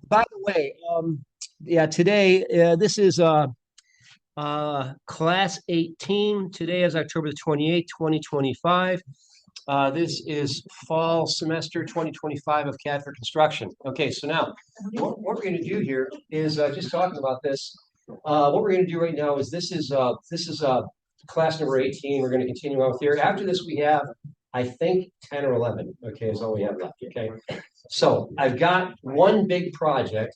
By the way, yeah, today this is class 18. Today is October the 28th, 2025. This is fall semester 2025 of Cad for Construction. Okay, so now what we're going to do here is just talking about this. What we're going to do right now is this is class number 18. We're going to continue on with here. After this, we have I think 10 or 11. Okay, is all we have left. Okay, so I've got one big project.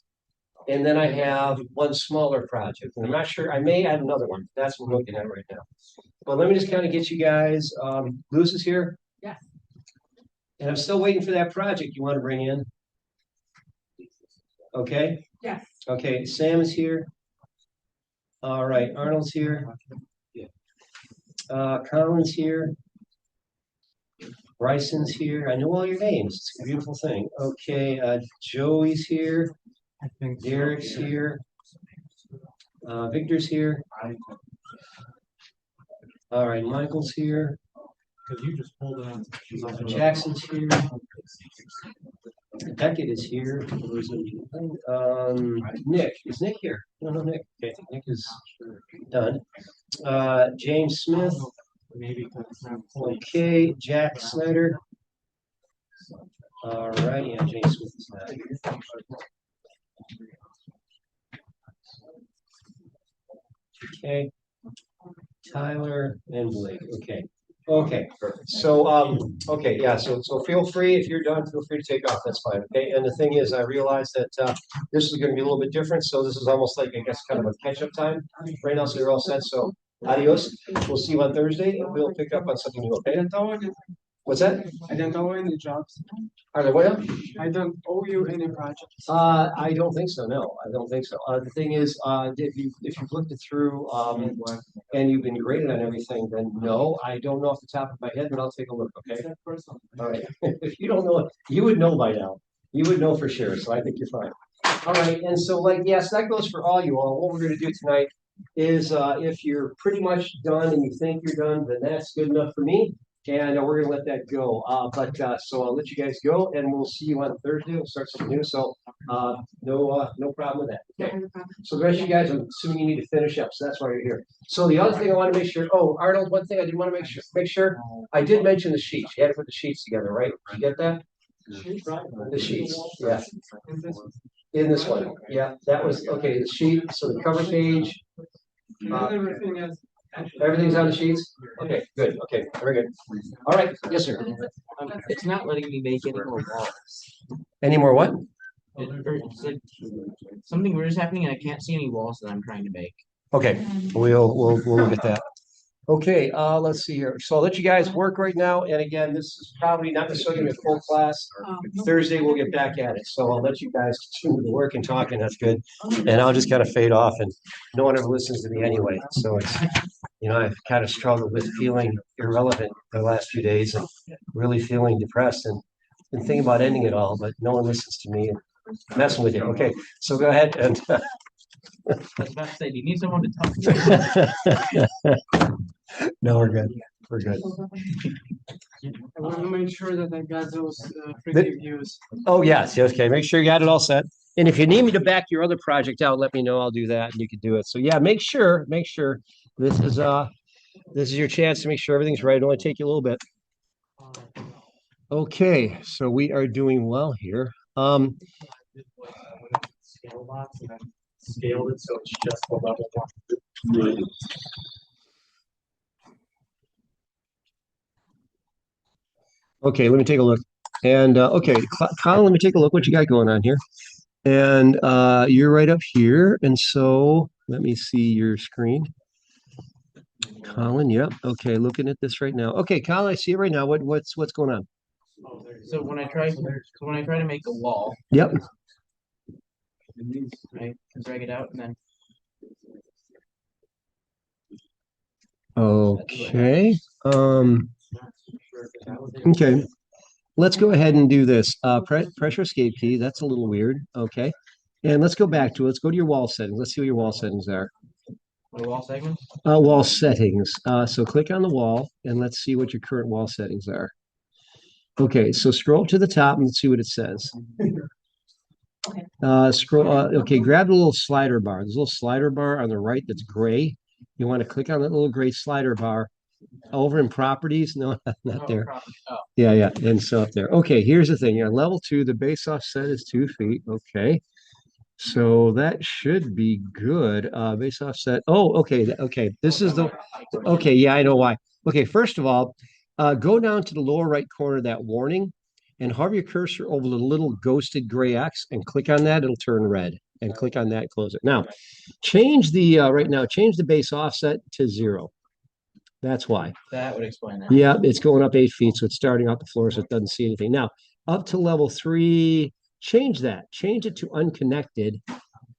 And then I have one smaller project. And I'm not sure, I may add another one. That's what we're looking at right now. But let me just kind of get you guys, Luz is here. Yeah. And I'm still waiting for that project you want to bring in. Okay? Yes. Okay, Sam is here. All right, Arnold's here. Colin's here. Bryson's here. I know all your names. It's a beautiful thing. Okay, Joey's here. I think Derek's here. Victor's here. All right, Michael's here. Because you just pulled it on. Jackson's here. Beckett is here. Nick. Is Nick here? No, no, Nick. Okay, Nick is done. James Smith. Maybe. Okay, Jack Snyder. All right, yeah, James Smith is not here. Okay, Tyler and Blake. Okay. Okay. So okay, yeah, so feel free if you're done, feel free to take off. That's fine. Okay. And the thing is, I realize that this is going to be a little bit different. So this is almost like I guess kind of a catch-up time right now. So you're all set. So adios. We'll see you on Thursday and we'll pick up on something new. Okay. What's that? I don't owe any jobs. Are there what? I don't owe you any projects. I don't think so. No, I don't think so. The thing is, if you've looked it through and you've been graded on everything, then no, I don't know off the top of my head, but I'll take a look. Okay. All right. If you don't know, you would know by now. You would know for sure. So I think you're fine. All right. And so, like, yes, that goes for all you all. What we're going to do tonight is, if you're pretty much done and you think you're done, then that's good enough for me. And we're gonna let that go. So I'll let you guys go, and we'll see you on Thursday. We'll start something new. So no problem with that. Okay. So the rest of you guys, I'm assuming you need to finish up. So that's why you're here. So the other thing I want to make sure. Oh, Arnold, one thing I did want to make sure. I did mention the sheets. You had to put the sheets together, right? Did you get that? The sheets. Yeah. In this one. Yeah, that was okay. The sheet. So the cover page. Everything is. Everything's on the sheets? Okay, good. Okay, very good. All right. Yes, sir. It's not letting me make any more walls. Any more what? It's like something weird is happening and I can't see any walls that I'm trying to make. Okay, we'll look at that. Okay, let's see here. So I'll let you guys work right now. And again, this is probably not necessarily gonna be a full class. Thursday we'll get back at it. So I'll let you guys continue to work and talk, and that's good. And I'll just kind of fade off, and no one ever listens to me anyway. So it's, I've kind of struggled with feeling irrelevant the last few days and really feeling depressed and thinking about ending it all, but no one listens to me and messing with you. Okay, so go ahead and I was about to say, do you need someone to talk to? no, we're good. We're good. I want to make sure that I got those pretty views. Oh, yes. Okay. Make sure you got it all set. And if you need me to back your other project out, let me know. I'll do that and you can do it. So yeah, make sure this is your chance to make sure everything's right. It'll only take you a little bit. Okay, so we are doing well here. Scaled it so it's just the level one. Okay, let me take a look. And okay, Colin, let me take a look what you got going on here. And you're right up here. And so let me see your screen. Colin, yep. Okay, looking at this right now. Okay, Colin, I see it right now. What's going on? So when I try to make a wall, yep. I can drag it out and then okay. Okay. Let's go ahead and do this. Pressure escape key. That's a little weird. Okay. And let's go back to it. Let's go to your wall settings. Let's see what your wall settings are. my wall segments. Wall settings. So click on the wall and let's see what your current wall settings are. Okay, so scroll to the top and let's see what it says. Scroll, okay, grab the little slider bar. There's a little slider bar on the right that's gray. You want to click on that little gray slider bar over in properties. No, not there. Yeah, yeah. And so up there. Okay, here's the thing. You're on level 2. The base offset is 2 feet. Okay. So that should be good. Base offset. Oh, okay. Okay. This is the, okay. Yeah, I know why. Okay. First of all, go down to the lower right corner of that warning and hover your cursor over the little ghosted gray X and click on that. It'll turn red, and click on that, close it. Now, change the, right now, change the base offset to 0. That's why. That would explain that. Yeah, it's going up 8 feet, so it's starting off the floor, so it doesn't see anything. Now, up to level 3, change that. Change it to unconnected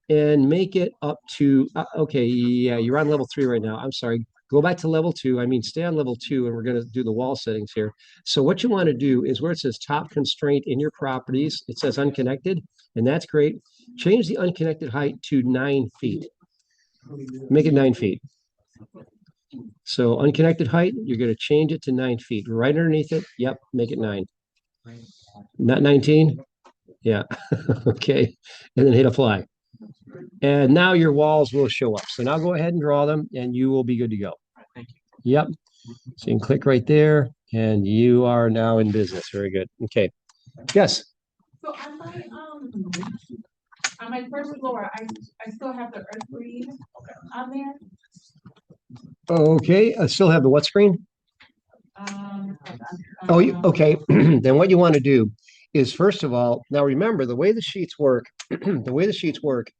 and make it up to, okay, yeah, you're on level 3 right now. I'm sorry. Go back to level 2. I mean, stay on level 2, and we're going to do the wall settings here. So what you want to do is where it says top constraint in your properties, it says unconnected, and that's great. Change the unconnected height to 9 feet. Make it 9 feet. So unconnected height, you're going to change it to 9 feet. Right underneath it, yep, make it 9. Not 19? Yeah, okay. And then hit apply. And now your walls will show up. So now go ahead and draw them, and you will be good to go. Thank you. Yep. So you can click right there, and you are now in business. Very good. Okay. Yes. So on my first floor, I still have the earth green on there. Okay. I still have the what screen? Oh, okay. Then what you want to do is, first of all, now remember the way the sheets work, the way the sheets work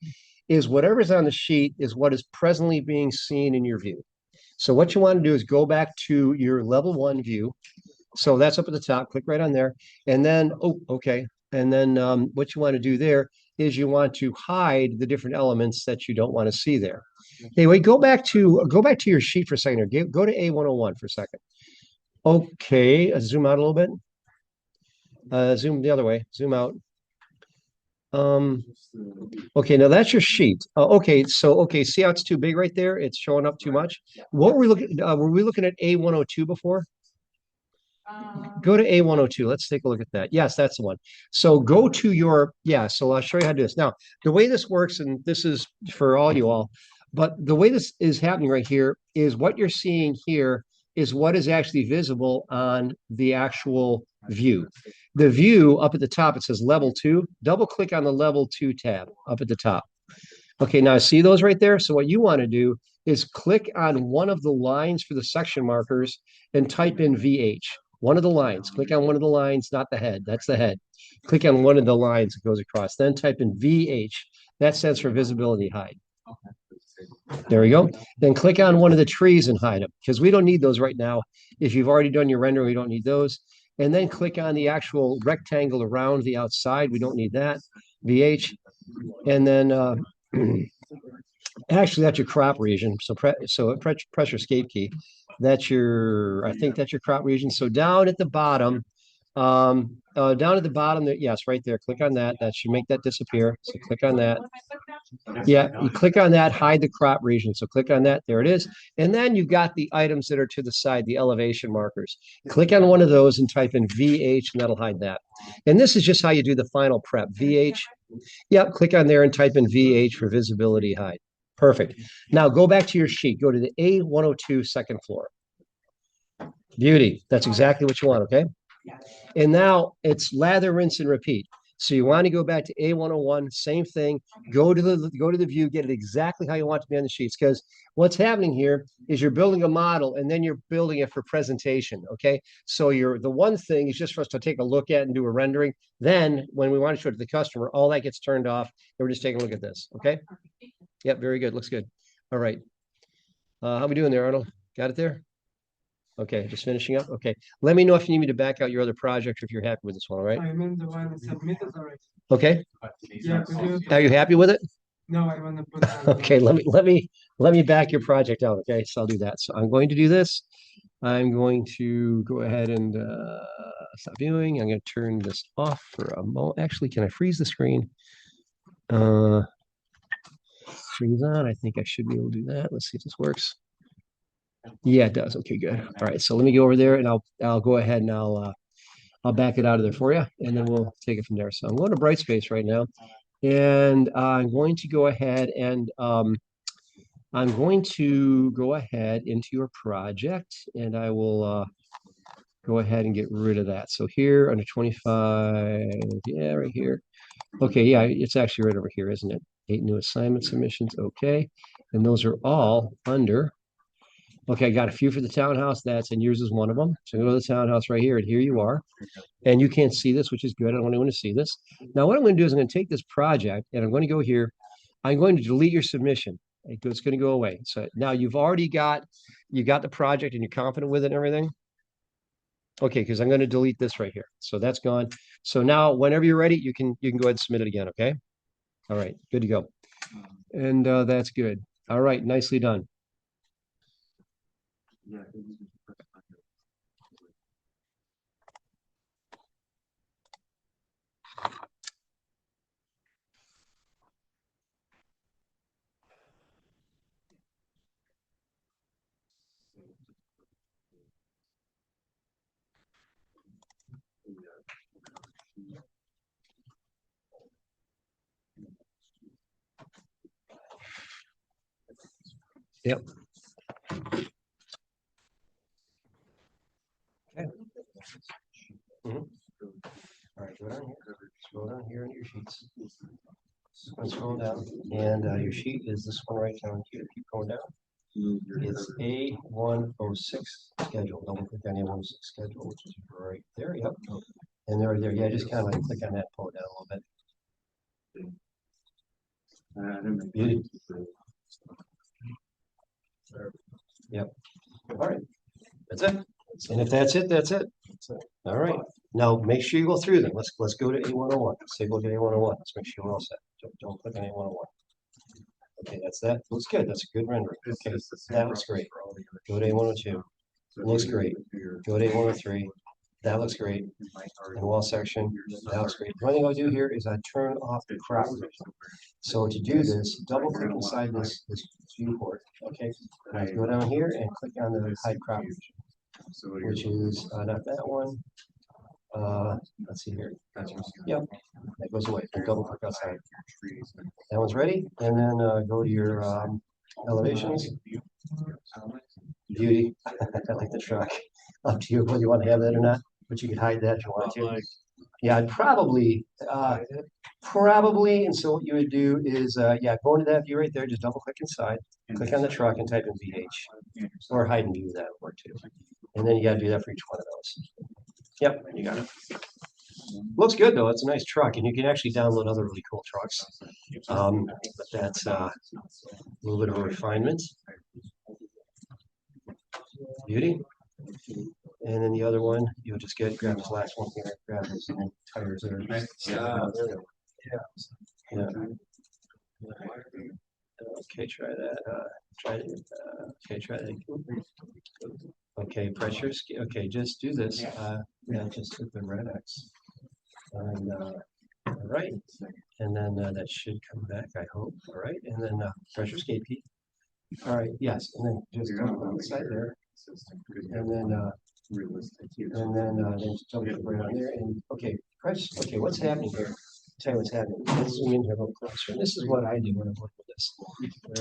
is whatever's on the sheet is what is presently being seen in your view. So what you want to do is go back to your level 1 view. So that's up at the top, click right on there. And then, oh, okay. And then what you want to do there is you want to hide the different elements that you don't want to see there. Anyway, go back to your sheet for a second. Go to A101 for a second. Okay, zoom out a little bit. Zoom the other way. Zoom out. Okay, now that's your sheet. Okay, so okay, see how it's too big right there? It's showing up too much. What were we looking? Were we looking at A102 before? Go to A102. Let's take a look at that. Yes, that's the one. So go to your, yeah, so I'll show you how to do this. Now, the way this works, and this is for all you all, but the way this is happening right here is what you're seeing here is what is actually visible on the actual view. The view up at the top, it says level 2. Double click on the level 2 tab up at the top. Okay, now see those right there? So what you want to do is click on one of the lines for the section markers and type in VH. One of the lines. Click on one of the lines, not the head. That's the head. Click on one of the lines that goes across. Then type in VH. That stands for visibility hide. There we go. Then click on one of the trees and hide them because we don't need those right now. If you've already done your rendering, we don't need those. And then click on the actual rectangle around the outside. We don't need that. VH. And then actually that's your crop region. So press your escape key. That's your, I think that's your crop region. So down at the bottom, there, yes, right there. Click on that. That should make that disappear. So click on that. Yeah, you click on that, hide the crop region. So click on that. There it is. And then you've got the items that are to the side, the elevation markers. Click on one of those and type in VH, and that'll hide that. And this is just how you do the final prep. VH. Yep, click on there and type in VH for visibility hide. Perfect. Now go back to your sheet. Go to the A102 second floor. Beauty. That's exactly what you want, okay? And now it's lather, rinse, and repeat. So you want to go back to A101, same thing. Go to the view, get it exactly how you want it to be on the sheets. Because what's happening here is you're building a model and then you're building it for presentation. Okay. So the one thing is just for us to take a look at and do a rendering. Then when we want to show it to the customer, all that gets turned off. And we're just taking a look at this. Okay. Yep, very good. Looks good. All right. How we doing there, Arnold? Got it there? Okay, just finishing up. Okay. Let me know if you need me to back out your other project or if you're happy with this one, all right? I meant the one submitted already. Okay. Yeah, could you? Are you happy with it? No, I want to put that. Okay, let me back your project out. Okay, so I'll do that. So I'm going to do this. I'm going to go ahead and stop viewing. I'm going to turn this off for a moment. Actually, can I freeze the screen? Freeze on. I think I should be able to do that. Let's see if this works. Yeah, it does. Okay, good. All right, so let me go over there and I'll go ahead and I'll back it out of there for you, and then we'll take it from there. So I'm going to Brightspace right now. And I'm going to go ahead and I'm going to go ahead into your project and I will go ahead and get rid of that. So here under 25, yeah, right here. Okay, yeah, it's actually right over here, isn't it? 8 new assignment submissions, okay. And those are all under, okay, I got a few for the townhouse, and yours is one of them. So go to the townhouse right here, and here you are. And you can't see this, which is good. I don't want anyone to see this. Now, what I'm going to do is I'm going to take this project and I'm going to go here. I'm going to delete your submission. It's going to go away. So now you got the project and you're confident with it and everything. Okay, because I'm going to delete this right here. So that's gone. So now whenever you're ready, you can go ahead and submit it again. Okay. All right, good to go. And that's good. All right, nicely done. Yep. Okay. All right, go down here. Scroll down here in your sheets. Scroll down, and your sheet is this one right down here. Keep going down. It's A106 schedule. Double click on A106 schedule, which is right there. Yep. And there. Yeah, just kind of like click on that, pull it down a little bit. Beauty. Yep. All right. That's it. And if that's it, that's it. All right. Now make sure you go through them. Let's go to A101. Say go to A101. Let's make sure we're all set. Don't click on A101. Okay, that's that. Looks good. That's a good rendering. Okay, that looks great. Go to A102. Looks great. Go to A103. That looks great. And wall section, that looks great. The only thing I'll do here is I turn off the crop. So to do this, double click inside this viewport. Okay, and I go down here and click on the hide crop, which is not that one. Let's see here. Yep, that goes away. And double click outside. That one's ready. And then go to your elevations. Beauty. I like the truck. Up to you whether you want to have that or not, but you can hide that if you want to. Yeah, I'd probably, and so what you would do is, yeah, go into that view right there, just double click inside, click on the truck and type in VH, or hide and view, that would work too. And then you gotta do that for each one of those. Yep, you got it. Looks good though, it's a nice truck, and you can actually download other really cool trucks. But that's a little bit of a refinement. Beauty. And then the other one, you'll just grab this last one here, grab those tires there. Yeah. Okay, try that. Okay, try that. Okay, pressure. Okay, just do this. Yeah, just hit the red X. And all right. And then that should come back, I hope. All right. And then pressure skate key. All right. Yes. And then just go on the side there. And then just double click right on there. And okay, press. Okay, what's happening here? Tell you what's happening. Let's zoom in here a little closer. And this is what I do when I'm working with this.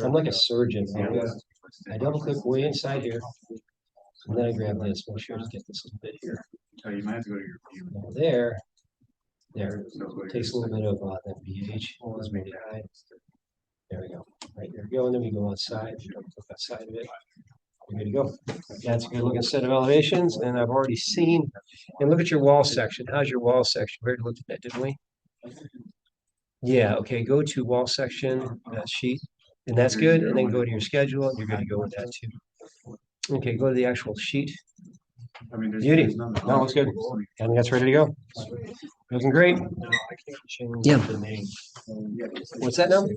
I'm like a surgeon. I double click way inside here. And then I grab this. Make sure to get this little bit here. Oh, you might have to go to your view. Now there. Takes a little bit of that BH. Let's make it high. There we go. Right there we go. And then we go outside. Double click outside of it. We're good to go. That's a good looking set of elevations. And I've already seen. And look at your wall section. How's your wall section? We already looked at that, didn't we? Yeah. Okay. Go to wall section sheet. And that's good. And then go to your schedule. And you're good to go with that too. Okay. Go to the actual sheet. I mean, Beauty. No, looks good. I think that's ready to go. Looking great. Yeah. What's that now?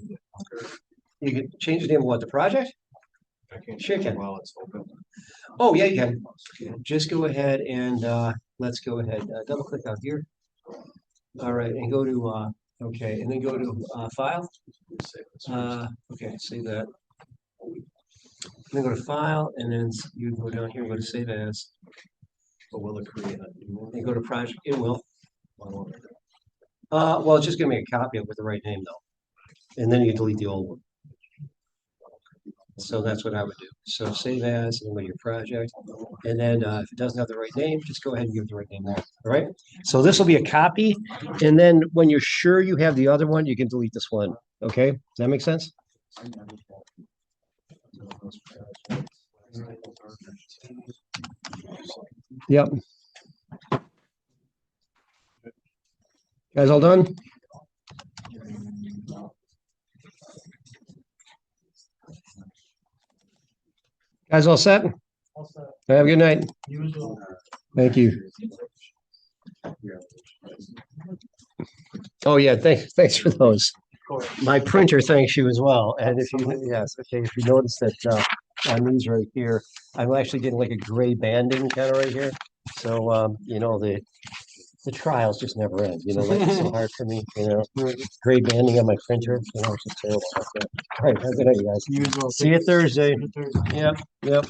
You can change the name of what? The project? Sure can. Oh, yeah, you can. Just go ahead and let's go ahead. Double click out here. All right, and go to okay, and then go to file. Okay, save that. Then go to file, and then you go down here and go to save as. Or will it create? And go to project. It will. Well, it's just gonna make a copy of it with the right name though. And then you delete the old one. So that's what I would do. So save as, and with your project. And then if it doesn't have the right name, just go ahead and give it the right name there. All right. So this will be a copy. And then when you're sure you have the other one, you can delete this one. Okay. Does that make sense? Yep. Guys all done? Guys all set? Have a good night. Thank you. Oh, yeah, thanks for those. My printer thanks you as well. And if you, yes, okay, if you notice that on these right here, I'm actually getting like a gray banding kind of right here. So, you know, the trials just never end, you know, like it's so hard for me, you know, gray banding on my printer, you know, it's just terrible. All right, have a good night, you guys. You as well. See you Thursday. Thursday. Yep, yep.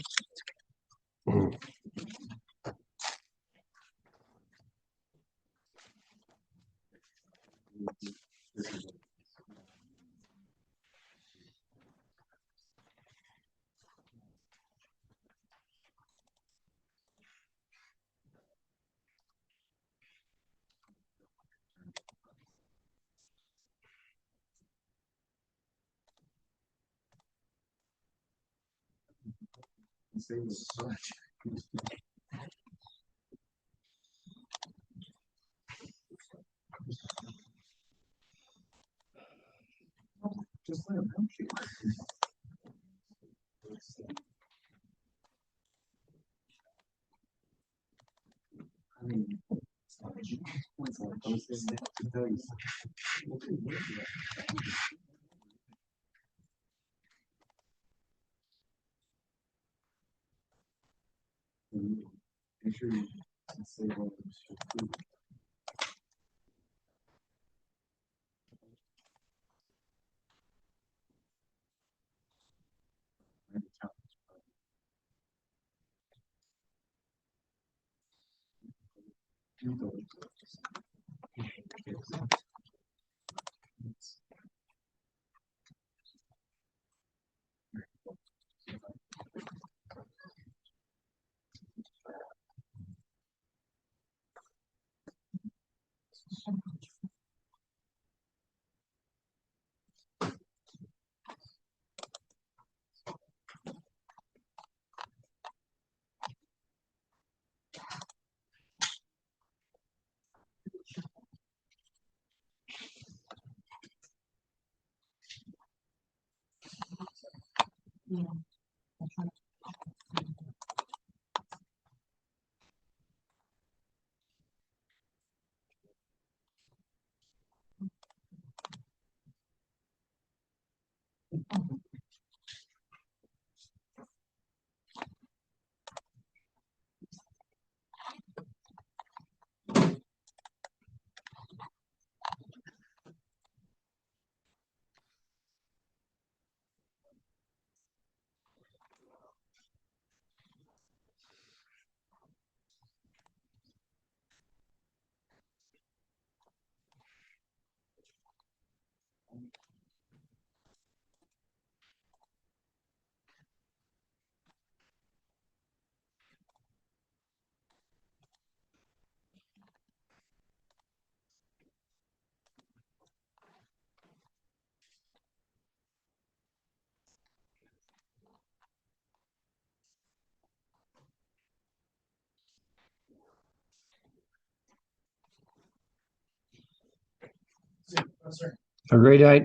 A great night.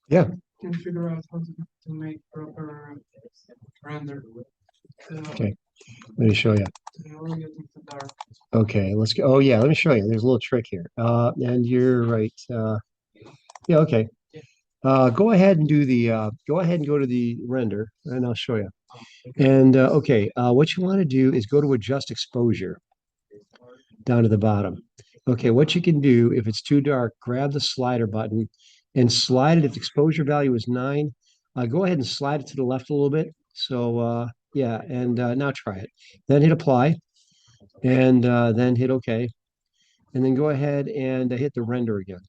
can figure out how to make proper render. Okay. Let me show you. We're getting too dark. Okay, let's go. Oh yeah, let me show you. There's a little trick here. And you're right. Yeah, okay. Go ahead and do the go ahead and go to the render and I'll show you. And okay, what you want to do is go to adjust exposure down to the bottom. Okay, what you can do if it's too dark, grab the slider button and slide it. If the exposure value is 9, go ahead and slide it to the left a little bit. So yeah, and now try it. Then hit apply and then hit OK. And then go ahead and hit the render again.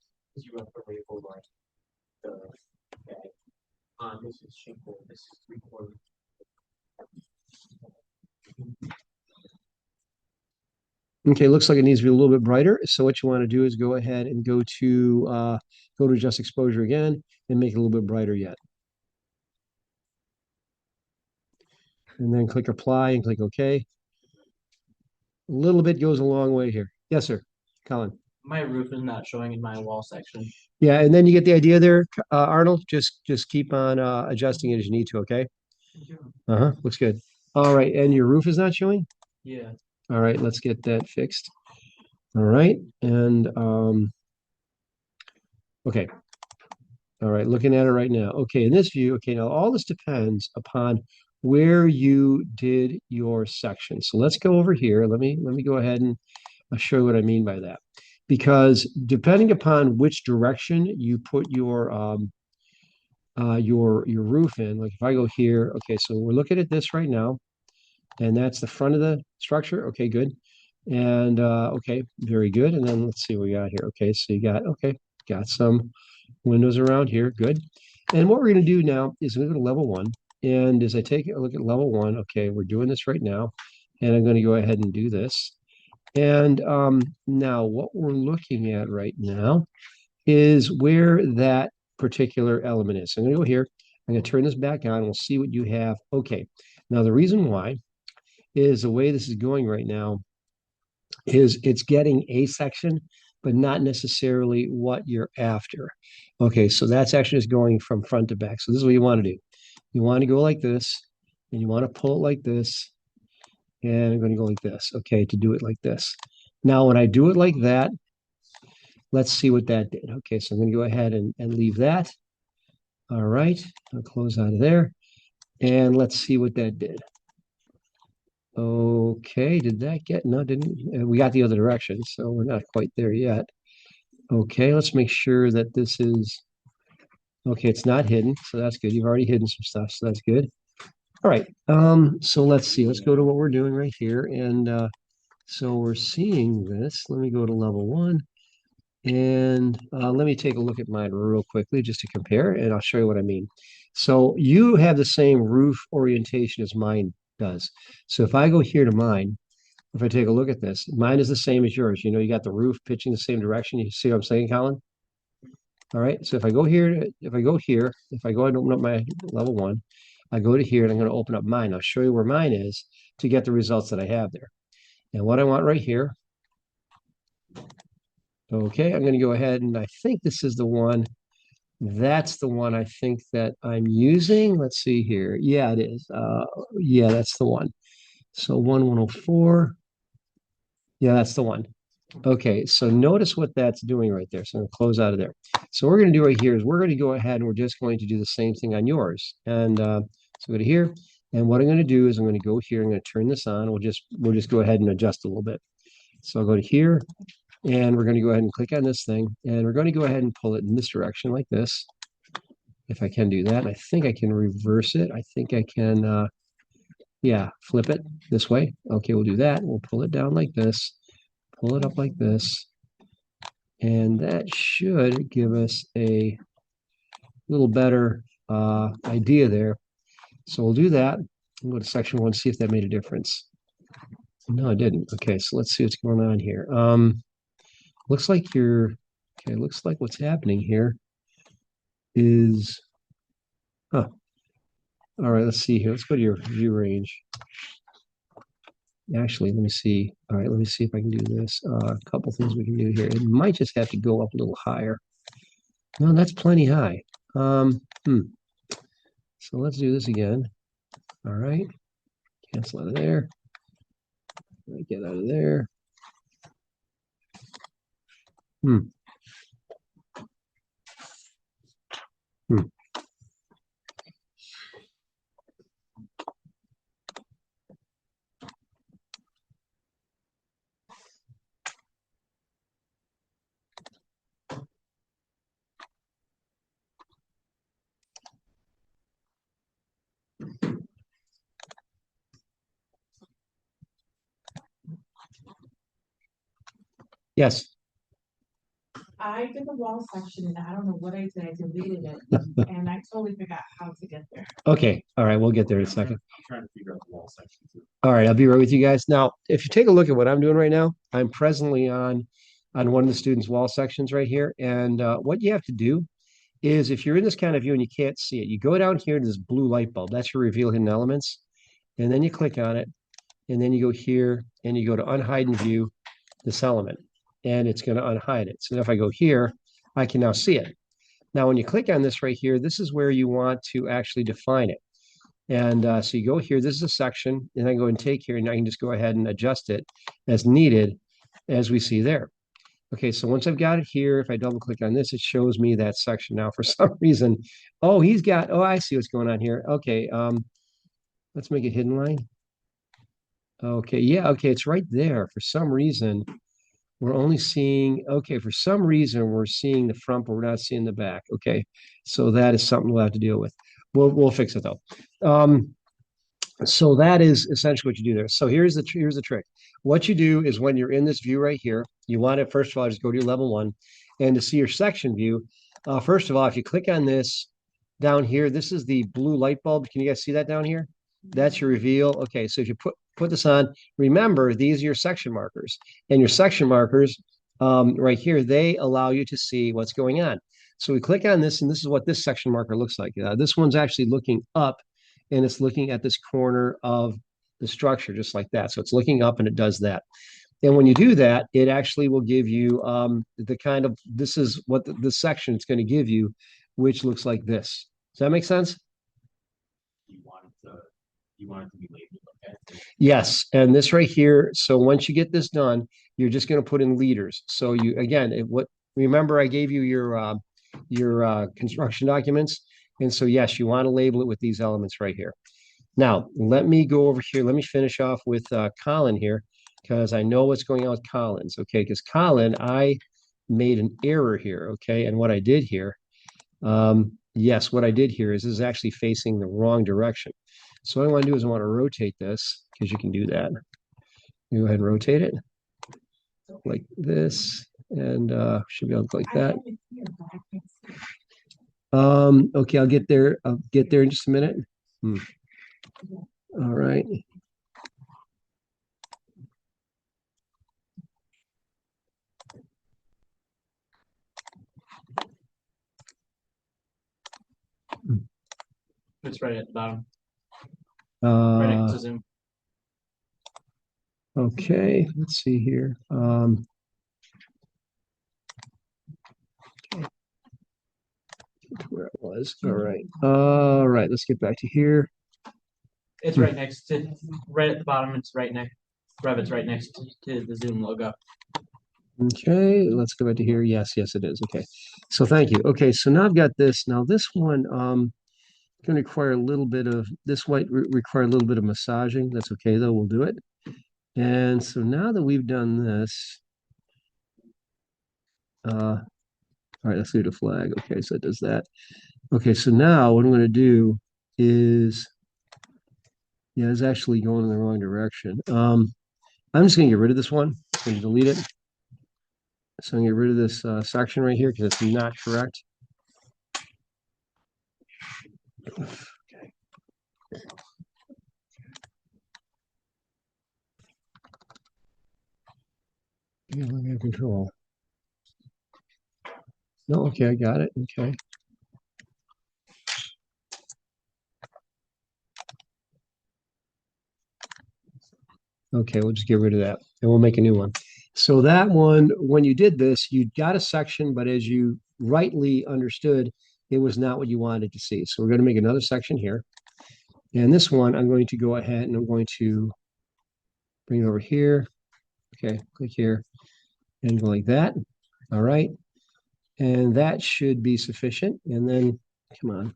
Okay, looks like it needs to be a little bit brighter. So what you want to do is go ahead and go to adjust exposure again and make it a little bit brighter yet. And then click apply and click OK. A little bit goes a long way here. Yes, sir. Colin. My roof is not showing in my wall section. Yeah, and then you get the idea there, Arnold. Just keep on adjusting it as you need to, okay? Uh-huh. Looks good. All right, and your roof is not showing? Yeah. All right, let's get that fixed. All right, and okay. All right, looking at it right now. Okay, in this view, okay, now all this depends upon where you did your section. So let's go over here. Let me go ahead and I'll show you what I mean by that. Because depending upon which direction you put your roof in, like if I go here, okay, so we're looking at this right now, and that's the front of the structure. Okay, good. And okay, very good. And then let's see what we got here. Okay, so you got some windows around here. Good. And what we're going to do now is we're going to go to level 1. And as I take a look at level 1, okay, we're doing this right now. And I'm going to go ahead and do this. And now what we're looking at right now is where that particular element is. So I'm going to go here. I'm going to turn this back on. We'll see what you have. Okay. Now, the reason why is the way this is going right now is it's getting a section, but not necessarily what you're after. Okay, so that's actually just going from front to back. So this is what you want to do. You want to go like this, and you want to pull it like this, and I'm going to go like this, okay, to do it like this. Now, when I do it like that, let's see what that did. Okay, so I'm going to go ahead and leave that. All right, I'll close out of there, and let's see what that did. Okay, did that get, no, didn't, we got the other direction, so we're not quite there yet. Okay, let's make sure that this is, okay, it's not hidden, so that's good. You've already hidden some stuff, so that's good. All right, so let's see, let's go to what we're doing right here, and so we're seeing this. Let me go to level 1, and let me take a look at mine real quickly just to compare, and I'll show you what I mean. So you have the same roof orientation as mine does. So if I go here to mine, if I take a look at this, mine is the same as yours. You know, you got the roof pitching the same direction. You see what I'm saying, Colin? All right. So if I go here, if I go ahead and open up my level 1, I go to here and I'm going to open up mine. I'll show you where mine is to get the results that I have there. And what I want right here. Okay, I'm going to go ahead and I think this is the one. That's the one I think that I'm using. Let's see here. Yeah, it is. Yeah, that's the one. So 1104. Yeah, that's the one. Okay, so notice what that's doing right there. So I'm going to close out of there. So what we're going to do right here is we're going to go ahead and we're just going to do the same thing on yours. And so go to here. And what I'm going to do is I'm going to go here. I'm going to turn this on. We'll just go ahead and adjust a little bit. So I'll go to here. And we're going to go ahead and click on this thing. And we're going to go ahead and pull it in this direction like this. If I can do that. I think I can reverse it. I think I can, yeah, flip it this way. Okay, we'll do that. We'll pull it down like this. Pull it up like this. And that should give us a little better idea there. So we'll do that. We'll go to section 1, see if that made a difference. No, it didn't. Okay, so let's see what's going on here. Looks like looks like what's happening here is, huh. All right, let's see here. Let's go to your view range. Actually, let me see. All right, let me see if I can do this. A couple things we can do here. It might just have to go up a little higher. No, that's plenty high. Hmm. So let's do this again. All right. Cancel out of there. Get out of there. Hmm. Hmm. Yes. I did the wall section and I don't know what I did, I deleted it, and I totally forgot how to get there. Okay. All right. We'll get there in a second. I'm trying to figure out the wall section too. All right. I'll be right with you guys. Now, if you take a look at what I'm doing right now, I'm presently on one of the students' wall sections right here. And what you have to do is if you're in this kind of view and you can't see it, you go down here to this blue light bulb. That's your reveal hidden elements. And then you click on it. And then you go here and you go to unhide and view this element. And it's going to unhide it. So if I go here, I can now see it. Now, when you click on this right here, this is where you want to actually define it. And so you go here, this is a section, and I go and take here, and I can just go ahead and adjust it as needed, as we see there. Okay, so once I've got it here, if I double click on this, it shows me that section now for some reason. Oh, I see what's going on here. Okay, let's make it hidden line. Okay, yeah, okay, it's right there. For some reason, we're only seeing, okay, for some reason, we're seeing the front, but we're not seeing the back. Okay, so that is something we'll have to deal with. We'll fix it though. So that is essentially what you do there. So here's the trick. What you do is when you're in this view right here, you want to, first of all, just go to your level 1. And to see your section view, first of all, if you click on this down here, this is the blue light bulb. Can you guys see that down here? That's your reveal. Okay, so if you put this on, remember, these are your section markers. And your section markers right here, they allow you to see what's going on. So we click on this, and this is what this section marker looks like. This one's actually looking up, and it's looking at this corner of the structure, just like that. So it's looking up, and it does that. And when you do that, it actually will give you the kind of, this is what the section it's going to give you, which looks like this. Does that make sense? You want it to be labeled, okay? Yes, and this right here. So once you get this done, you're just going to put in leaders. So you again, remember I gave you your construction documents, and so yes, you want to label it with these elements right here. Now let me go over here. Let me finish off with Colin here because I know what's going on with Colin's. Okay, because Colin, I made an error here. Okay, and what I did here, yes, what I did here is this is actually facing the wrong direction. So what I want to do is I want to rotate this because you can do that. You go ahead and rotate it like this, and should be able to like that. Okay, I'll get there. I'll get there in just a minute. All right. It's right at the bottom, right next to Uh, Zoom. okay, let's see here. Where it was. All right. All right, let's get back to here. It's right next to, right at the bottom. It's right next. Revit's right next to the Zoom logo. Okay, let's go back to here. Yes, yes, it is. Okay. So thank you. Okay, so now I've got this. Now this one going to require a little bit of this might require a little bit of massaging. That's okay though, we'll do it. And so now that we've done this, all right, let's do the flag. Okay, so it does that. Okay, so now what I'm going to do is, yeah, it's actually going in the wrong direction. I'm just going to get rid of this one. I'm going to delete it. So I'm going to get rid of this section right here because it's not correct. Okay. Yeah, let me have control. No, okay, I got it. Okay. Okay, we'll just get rid of that and we'll make a new one. So that one, when you did this, you got a section, but as you rightly understood, it was not what you wanted to see. So we're going to make another section here. And this one, I'm going to go ahead and I'm going to bring it over here. Okay, click here and go like that. All right. And that should be sufficient. And then, come on.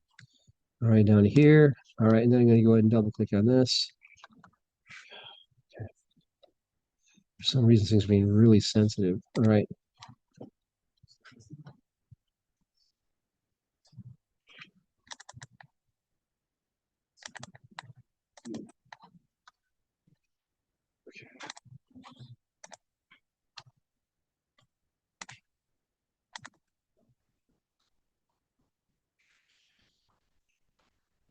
All right, down to here. All right, and then I'm going to go ahead and double click on this. Okay. For some reason, things are being really sensitive. All right.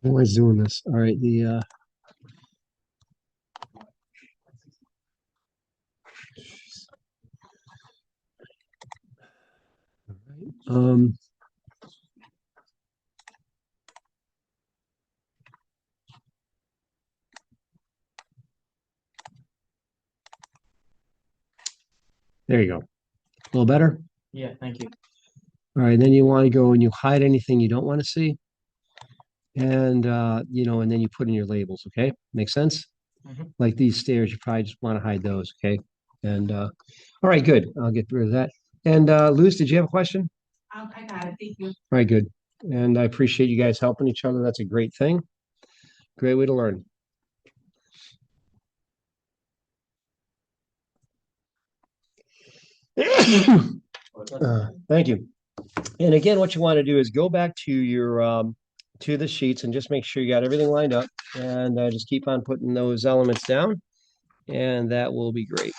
Why is doing this? All right, um there you go. A little better. Yeah, thank you. All right, then you want to go and you hide anything you don't want to see. And and then you put in your labels, okay? Make sense? Mhm. Like these stairs, you probably just want to hide those, okay? And all right, good. I'll get rid of that. And Luz, did you have a question? I got it, thank you. All right, good. And I appreciate you guys helping each other. That's a great thing. Great way to learn. Thank you. And again, what you want to do is go back to your to the sheets and just make sure you got everything lined up and just keep on putting those elements down and that will be great.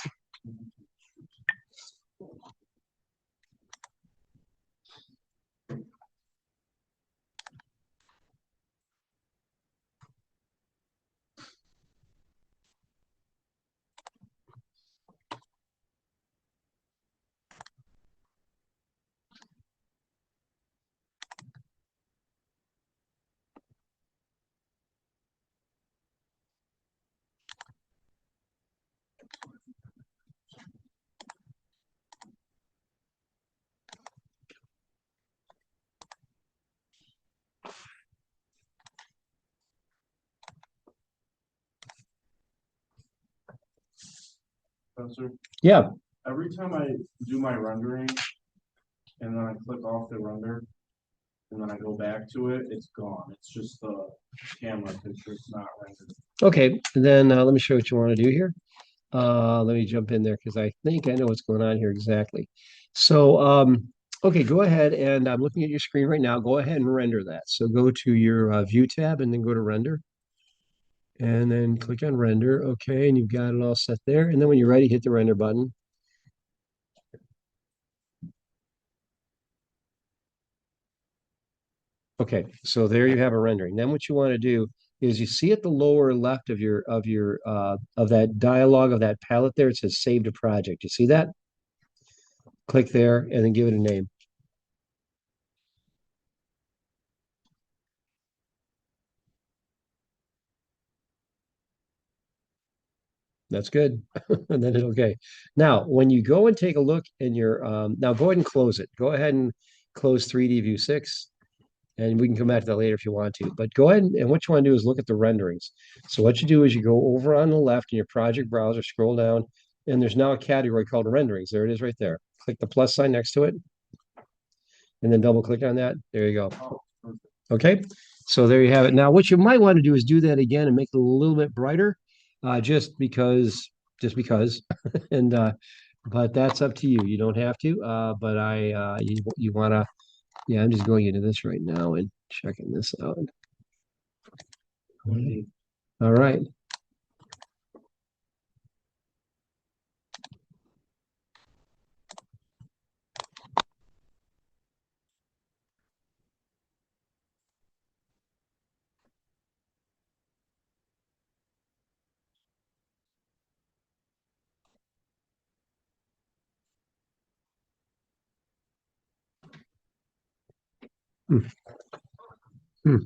Spencer, Yeah. every time I do my rendering and then I click off the render and then I go back to it, it's gone. It's just the camera picture. It's not rendered. Okay, then let me show you what you want to do here. Let me jump in there because I think I know what's going on here exactly. So, okay, go ahead and I'm looking at your screen right now. Go ahead and render that. So go to your View tab and then go to Render. And then click on Render. Okay, and you've got it all set there. And then when you're ready, hit the Render button. Okay, so there you have a rendering. Then what you want to do is you see at the lower left of your of that dialog of that palette there, it says Save to Project. You see that? Click there and then give it a name. That's good. And then it's okay. Now, when you go and take a look in your now go ahead and close it. Go ahead and close 3D View 6. And we can come back to that later if you want to. But go ahead and what you want to do is look at the renderings. So what you do is you go over on the left in your project browser, scroll down, and there's now a category called renderings. There it is right there. Click the plus sign next to it, and then double click on that. There you go. Okay, so there you have it. Now, what you might want to do is do that again and make it a little bit brighter, just because, and but that's up to you. You don't have to, but you want to. Yeah, I'm just going into this right now and checking this out. All right. Hmm. Hmm.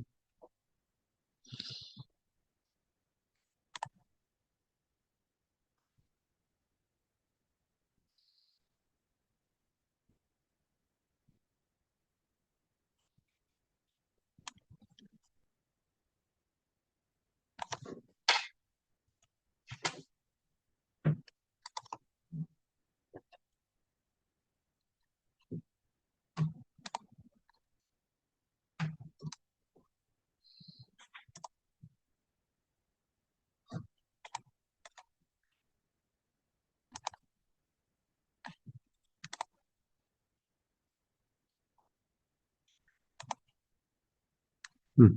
Hmm.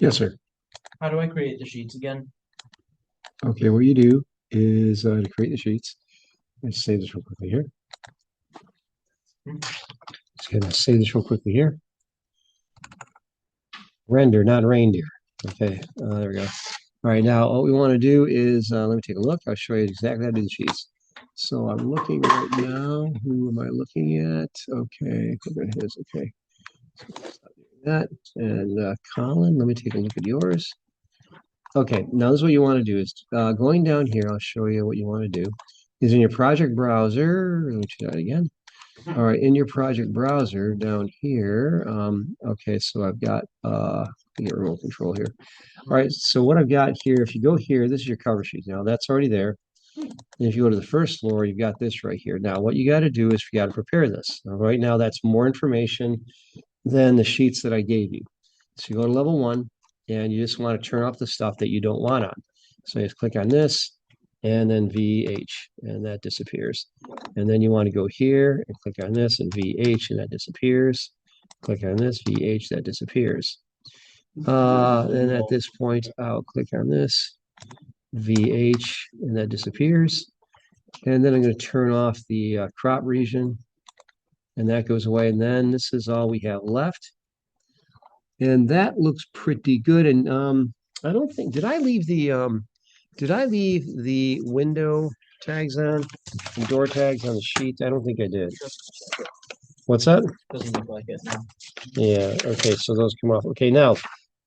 Yes, sir. How do I create the sheets again? Okay, what you do is to create the sheets. Let's save this real quickly here. Just gonna save this real quickly here. Render, not reindeer. Okay, there we go. All right, now what we want to do is let me take a look. I'll show you exactly how to do the sheets. So I'm looking right now. Who am I looking at? Okay, click on his. Okay, stop doing that. And Colin, let me take a look at yours. Okay, now this is what you want to do is going down here. I'll show you what you want to do. Is in your project browser. Let me try that again. All right, in your project browser down here. Okay, so I've got get remote control here. All right, so what I've got here, if you go here, this is your cover sheet. Now that's already there. And if you go to the first floor, you've got this right here. Now what you got to do is you got to prepare this. Now, right now, that's more information than the sheets that I gave you. So you go to level 1, and you just want to turn off the stuff that you don't want on. So you just click on this, and then VH, and that disappears. And then you want to go here and click on this and VH, and that disappears. Click on this, VH, that disappears. And at this point, I'll click on this, VH, and that disappears. And then I'm going to turn off the crop region, and that goes away. And then this is all we have left. And that looks pretty good. And I don't think, did I leave the window tags on, the door tags on the sheet? I don't think I did. What's that? Doesn't look like it now. Yeah, okay, so those come off. Okay, now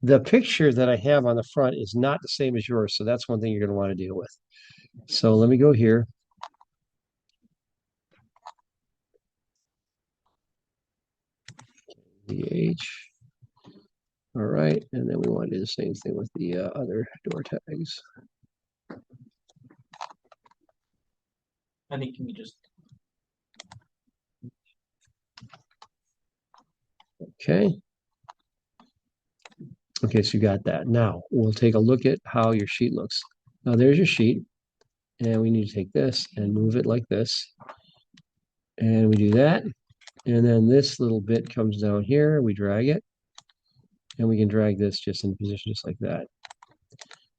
the picture that I have on the front is not the same as yours, so that's one thing you're going to want to deal with. So let me go here. VH. All right, and then we want to do the same thing with the other door tags. I think can we just Okay. Okay, so you got that. Now we'll take a look at how your sheet looks. Now there's your sheet, and we need to take this and move it like this. And we do that. And then this little bit comes down here, we drag it, and we can drag this just in position just like that.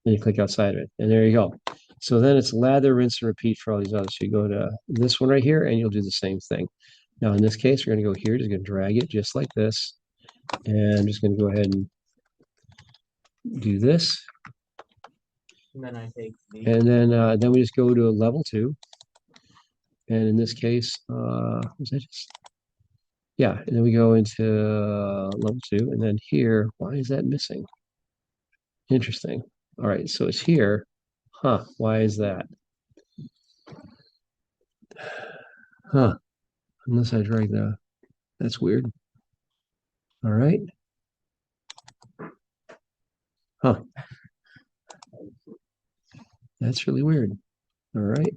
Then you click outside of it, and there you go. So then it's lather, rinse, and repeat for all these others. So you go to this one right here, and you'll do the same thing. Now in this case, we're going to go here, just going to drag it just like this. And I'm just going to go ahead and do this. and then I take the And then we just go to a level 2. And in this case, was that just? Yeah, and then we go into level 2, and then here, why is that missing? Interesting. All right, so it's here. Huh, why is that? Huh, unless I drag that's weird. All right. Huh. That's really weird. All right.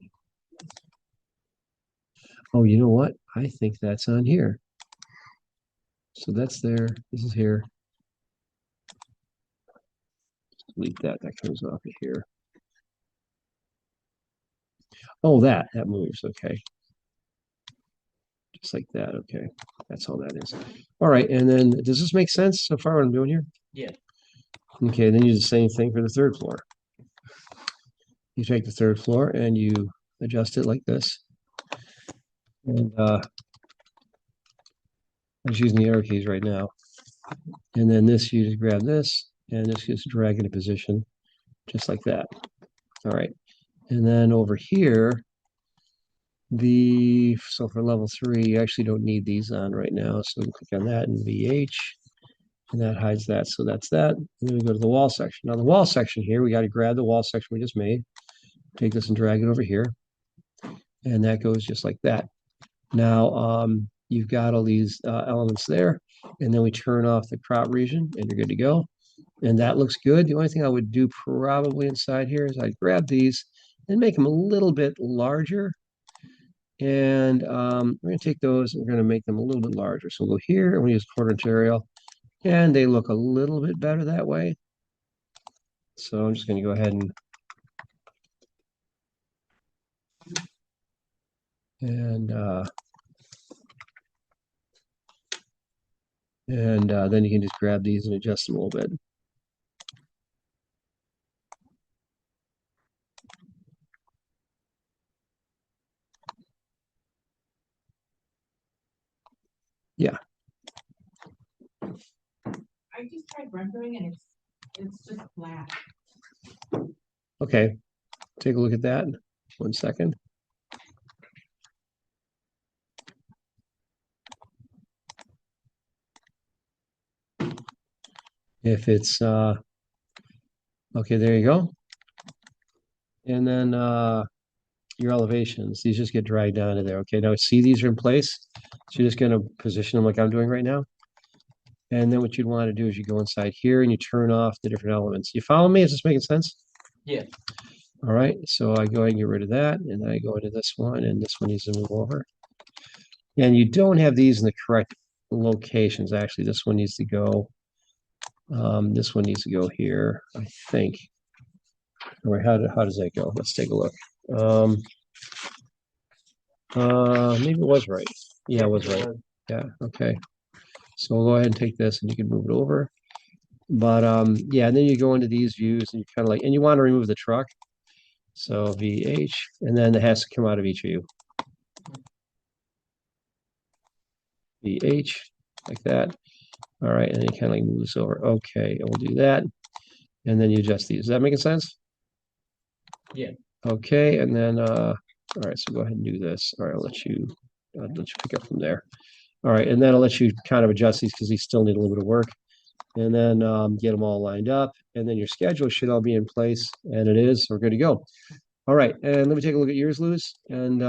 Oh, you know what? I think that's on here. So that's there. This is here. Delete that. That comes off of here. Oh, that moves. Okay. Just like that. Okay. That's all that is. All right. And then does this make sense so far what I'm doing here? Yeah. Okay. Then you do the same thing for the third floor. You take the third floor and you adjust it like this. And I'm just using the arrow keys right now. And then this, you just grab this and this just drag into position just like that. All right. And then over here, so for level 3, you actually don't need these on right now. So we click on that and VH, and that hides that. So that's that. And then we go to the wall section. Now the wall section here, we got to grab the wall section we just made, take this and drag it over here. And that goes just like that. Now you've got all these elements there, and then we turn off the crop region and you're good to go. And that looks good. The only thing I would do probably inside here is I'd grab these and make them a little bit larger. And we're going to take those and we're going to make them a little bit larger. So we'll go here and we use quarter material, and they look a little bit better that way. So I'm just going to go ahead and then you can just grab these and adjust them a little bit. just tried rendering and it's just flat. Okay, take a look at that. 1 second. If it's okay, there you go. And then your elevations, these just get dragged down to there. Okay, now see these are in place. So you're just gonna position them like I'm doing right now. And then what you'd want to do is you go inside here and you turn off the different elements. You follow me? Is this making sense? Yeah. All right, so I go ahead and get rid of that, and I go into this one, and this one needs to move over. And you don't have these in the correct locations, actually. This one needs to go, this one needs to go here, I think. All right, how does that go? Let's take a look. Maybe it was right. Yeah, it was right. Yeah, okay. So we'll go ahead and take this, and you can move it over. But yeah, and then you go into these views, and you kind of like, and you want to remove the truck. So VH, and then it has to come out of each of you. VH, like that. All right, and then you kind of like move this over. Okay, and we'll do that. And then you adjust these. Is that making sense? Yeah. Okay, and then all right, so go ahead and do this. All right, I'll let you pick up from there. All right, and then I'll let you kind of adjust these because these still need a little bit of work. And then get them all lined up, and then your schedule should all be in place, and it is. We're good to go. All right, and let me take a look at yours, Lewis. And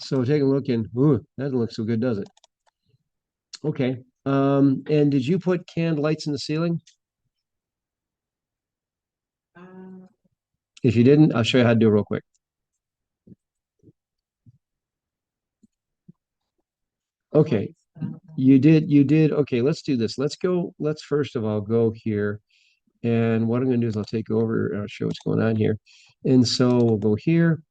so take a look, and ooh, that doesn't look so good, does it? Okay. And did you put canned lights in the ceiling? If you didn't, I'll show you how to do it real quick. Okay, you did. Okay, let's do this. Let's first of all go here. And what I'm going to do is I'll take over and I'll show what's going on here. And so we'll go here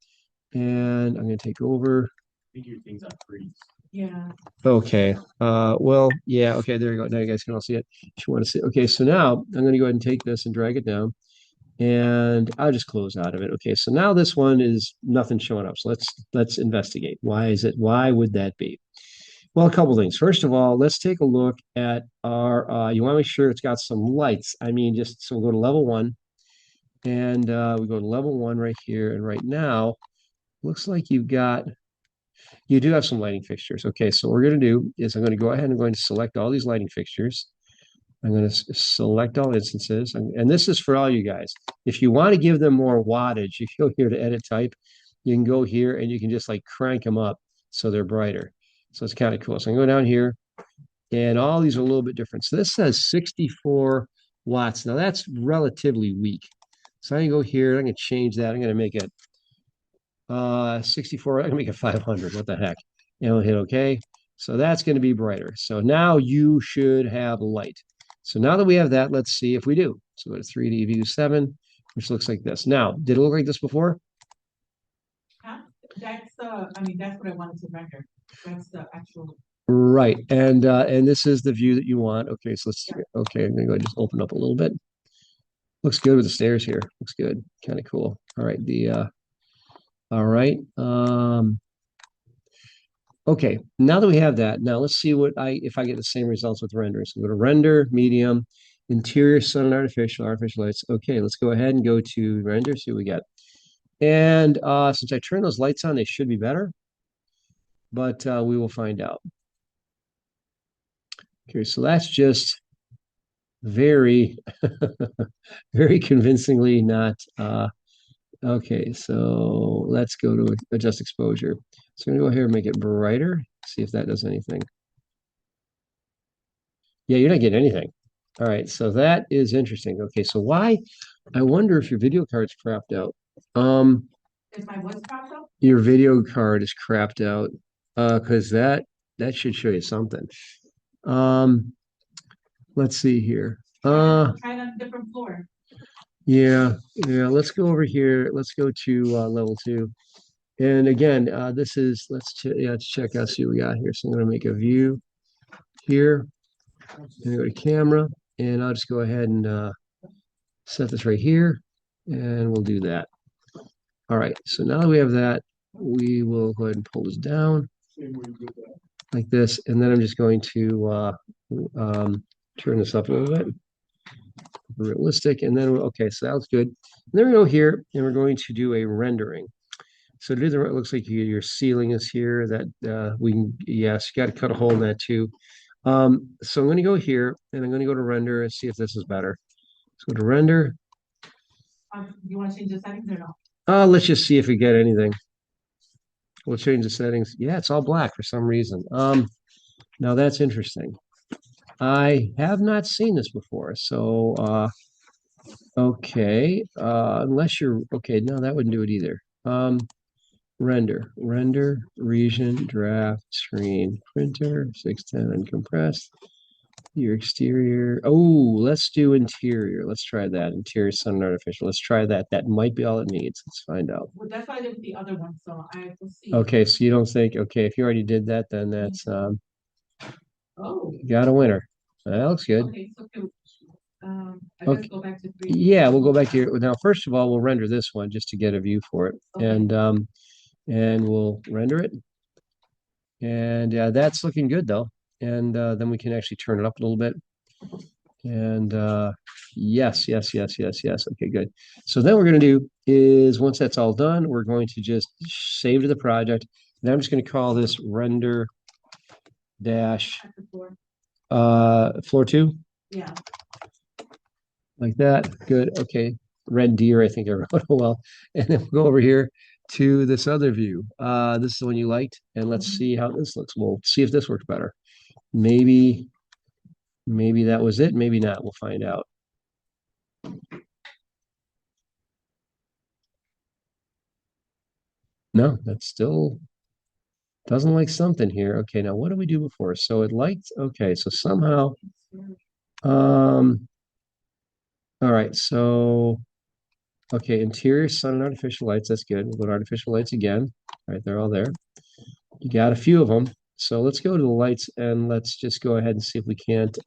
and I'm going to take over. Figure things out freeze. Yeah. Okay. Well, yeah. Okay. There you go. Now you guys can all see it. If you want to see. Okay. So now I'm going to go ahead and take this and drag it down, and I'll just close out of it. Okay. So now this one is nothing showing up. So let's investigate. Why is it? Why would that be? Well, a couple things. First of all, let's take a look at our. You want to make sure it's got some lights. I mean, just so we'll go to level 1, and we go to level 1 right here. And right now, looks like you do have some lighting fixtures. Okay, so what we're going to do is I'm going to go ahead and I'm going to select all these lighting fixtures. I'm going to select all instances. And this is for all you guys. If you want to give them more wattage, if you go here to edit type, you can go here and you can just like crank them up so they're brighter. So it's kind of cool. So I can go down here and all these are a little bit different. So this says 64 watts. Now that's relatively weak. So I can go here, I'm going to change that. I'm going to make it 64, I can make it 500. What the heck? And we'll hit OK. So that's going to be brighter. So now you should have light. So now that we have that, let's see if we do. So go to 3D view 7, which looks like this. Now, did it look like this before? Huh? That's I mean, that's what I wanted to render. That's the actual. Right. And this is the view that you want. Okay, so let's okay, I'm gonna go ahead and just open up a little bit. Looks good with the stairs here. Looks good. Kind of cool. All right, all right. Okay, now that we have that, now let's see if I get the same results with rendering. So go to render, medium, interior, sun and artificial lights. Okay, let's go ahead and go to render, see what we get. And since I turned those lights on, they should be better, but we will find out. Okay, so that's just very, very convincingly not okay, so let's go to adjust exposure. So I'm gonna go here and make it brighter, see if that does anything. Yeah, you're not getting anything. All right, so that is interesting. Okay, so why? I wonder if your video card's crapped out. Is my voice cropped up? Your video card is crapped out. Because that should show you something. Let's see here. Try it on a different floor. Yeah, let's go over here. Let's go to level 2. And again, this is let's check out, see what we got here. So I'm gonna make a view here. I'm gonna go to camera, and I'll just go ahead and set this right here, and we'll do that. All right, so now that we have that, we will go ahead and pull this down like this, and then I'm just going to turn this up a little bit. Realistic, and then okay, so that's good. And then we go here, and we're going to do a rendering. So it looks like your ceiling is here. That we can, yes, you got to cut a hole in that too. So I'm going to go here, and I'm going to go to render and see if this is better. So go to render. You wanna change the settings or no? Let's just see if we get anything. We'll change the settings. Yeah, it's all black for some reason. Now that's interesting. I have not seen this before, so okay. Unless you're okay, no, that wouldn't do it either. Render, region, draft, screen, printer, 610 uncompressed. Your exterior. Oh, let's do interior. Let's try that. Interior, sun and artificial. Let's try that. That might be all it needs. Let's find out. Well, that's why I did the other one, so I have to see. Okay, so you don't think, okay, if you already did that, then that's Oh, got a winner. That looks good. okay, so I Okay. guess go back to 3D. Yeah, we'll go back here. Now, first of all, we'll render this one just to get a view for it. Okay. And we'll render it. And that's looking good though. And then we can actually turn it up a little bit. And yes. Okay, good. So then what we're going to do is once that's all done, we're going to just save to the project. And I'm just going to call this render dash At the floor. floor 2, Yeah, like that. Good. Okay. Red deer, I think I wrote. Oh well. And then we'll go over here to this other view. This is the one you liked, and let's see how this looks. We'll see if this works better. Maybe that was it. Maybe not. We'll find out. No, that still doesn't like something here. Okay, now what did we do before? So it liked, okay, so somehow, all right, so, okay, interior sun and artificial lights, that's good. We'll go to artificial lights again. All right, they're all there. You got a few of them. So let's go to the lights and let's just go ahead and see if we can't,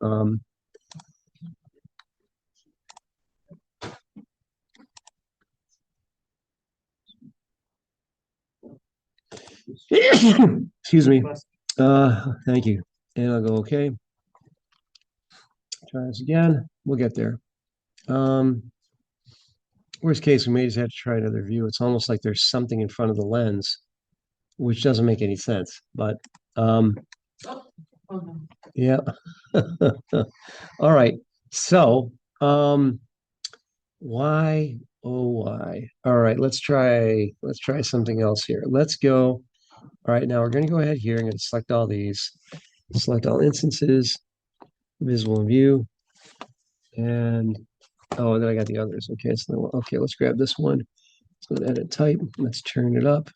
excuse me. Thank you. And I'll go, okay. Try this again. We'll get there. Worst case, we may just have to try another view. It's almost like there's something in front of the lens, which doesn't make any sense. But oh, no. yeah. All right. So why? Oh, why? All right, let's try something else here. Let's go. All right, now we're going to go ahead here. I'm going to select all these, select all instances, visible in view, and oh, and then I got the others. Okay, so then, okay, let's grab this one. Let's go to edit type. Let's turn it up.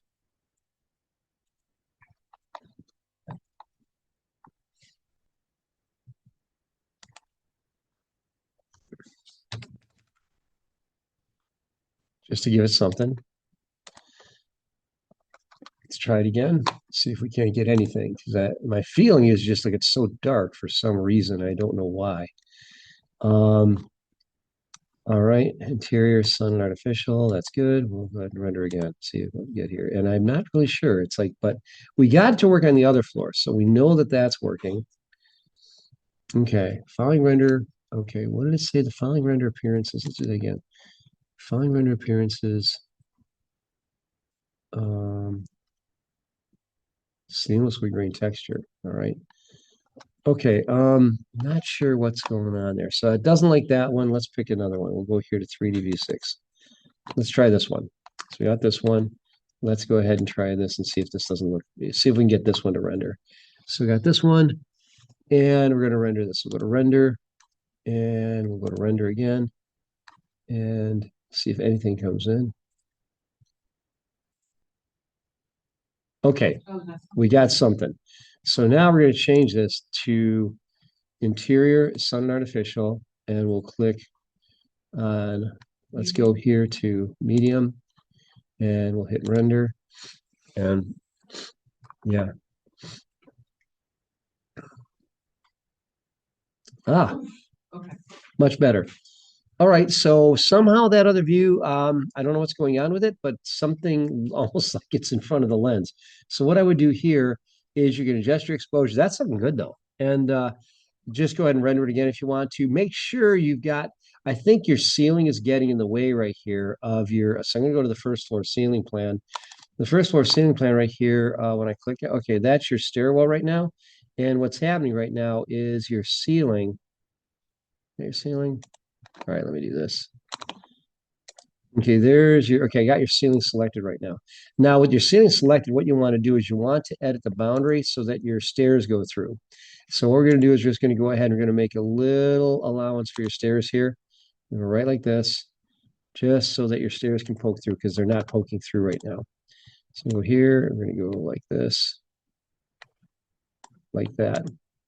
Just to give it something. Let's try it again. See if we can't get anything. Because my feeling is just like it's so dark for some reason. I don't know why. All right, interior, sun and artificial, that's good. We'll go ahead and render again, see what we get here. And I'm not really sure. It's like, but we got to work on the other floor, so we know that that's working. Okay, following render. Okay, what did it say? The following render appearances. Let's do that again. Following render appearances. Seamless wood grain texture. All right. Okay, not sure what's going on there. So it doesn't like that one. Let's pick another one. We'll go here to 3D V6. Let's try this one. So we got this one. Let's go ahead and try this and see if this doesn't look, see if we can get this one to render. So we got this one, and we're going to render this. We'll go to render, and we'll go to render again, and see if anything comes in. Okay, we got something. So now we're going to change this to interior, sun and artificial, and we'll click on, let's go here to medium, and we'll hit render, and yeah. Okay. Much better. All right, so somehow that other view, I don't know what's going on with it, but something almost like it's in front of the lens. So what I would do here is you can adjust your exposure. That's something good though. And just go ahead and render it again if you want to. Make sure you've got, I think your ceiling is getting in the way right here of your, so I'm gonna go to the first floor ceiling plan. The first floor ceiling plan right here, when I click it, okay, that's your stairwell right now. And what's happening right now is your ceiling. Your ceiling. All right, let me do this. Okay, there's your, okay, I got your ceiling selected right now. Now with your ceiling selected, what you want to do is you want to edit the boundary so that your stairs go through. So what we're going to do is we're just going to go ahead and we're going to make a little allowance for your stairs here. Go right like this, just so that your stairs can poke through because they're not poking through right now. So go here, we're going to go like this, like that.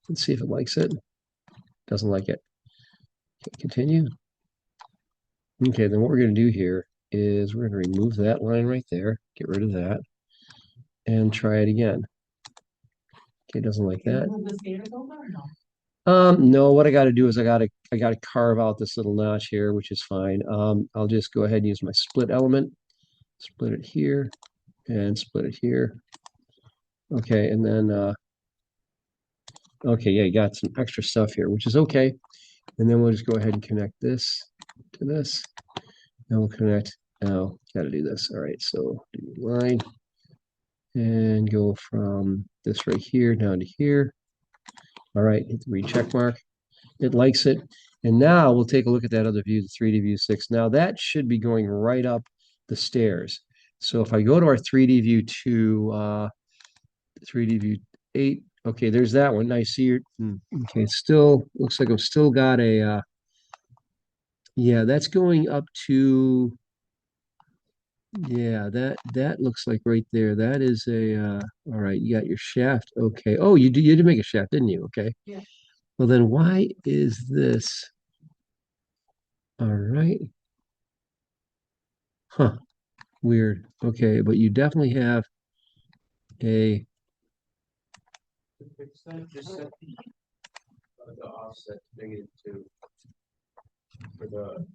Let's see if it likes it. Doesn't like it. Okay, continue. Okay, then what we're going to do here is we're going to remove that line right there, get rid of that, and try it again. Okay, doesn't like that. Move the stairs over or no? No, what I got to do is I got to carve out this little notch here, which is fine. I'll just go ahead and use my split element, split it here, and split it here. Okay, and then okay, yeah, you got some extra stuff here, which is okay. And then we'll just go ahead and connect this to this. And we'll connect. Now, got to do this. All right, so do line and go from this right here down to here. All right, hit the read check mark. It likes it. And now we'll take a look at that other view, the 3D view 6. Now that should be going right up the stairs. So if I go to our 3D view 2, 3D view 8, okay, there's that one. I see your, okay, it still looks like I've still got a, yeah, that's going up to, yeah, that looks like right there. That is a, all right, you got your shaft. Okay. Oh, you did make a shaft, didn't you? Okay. Yeah. Well, then why is this? All right. Huh. Weird. Okay, but you definitely have a, Just set the offset -2 for the,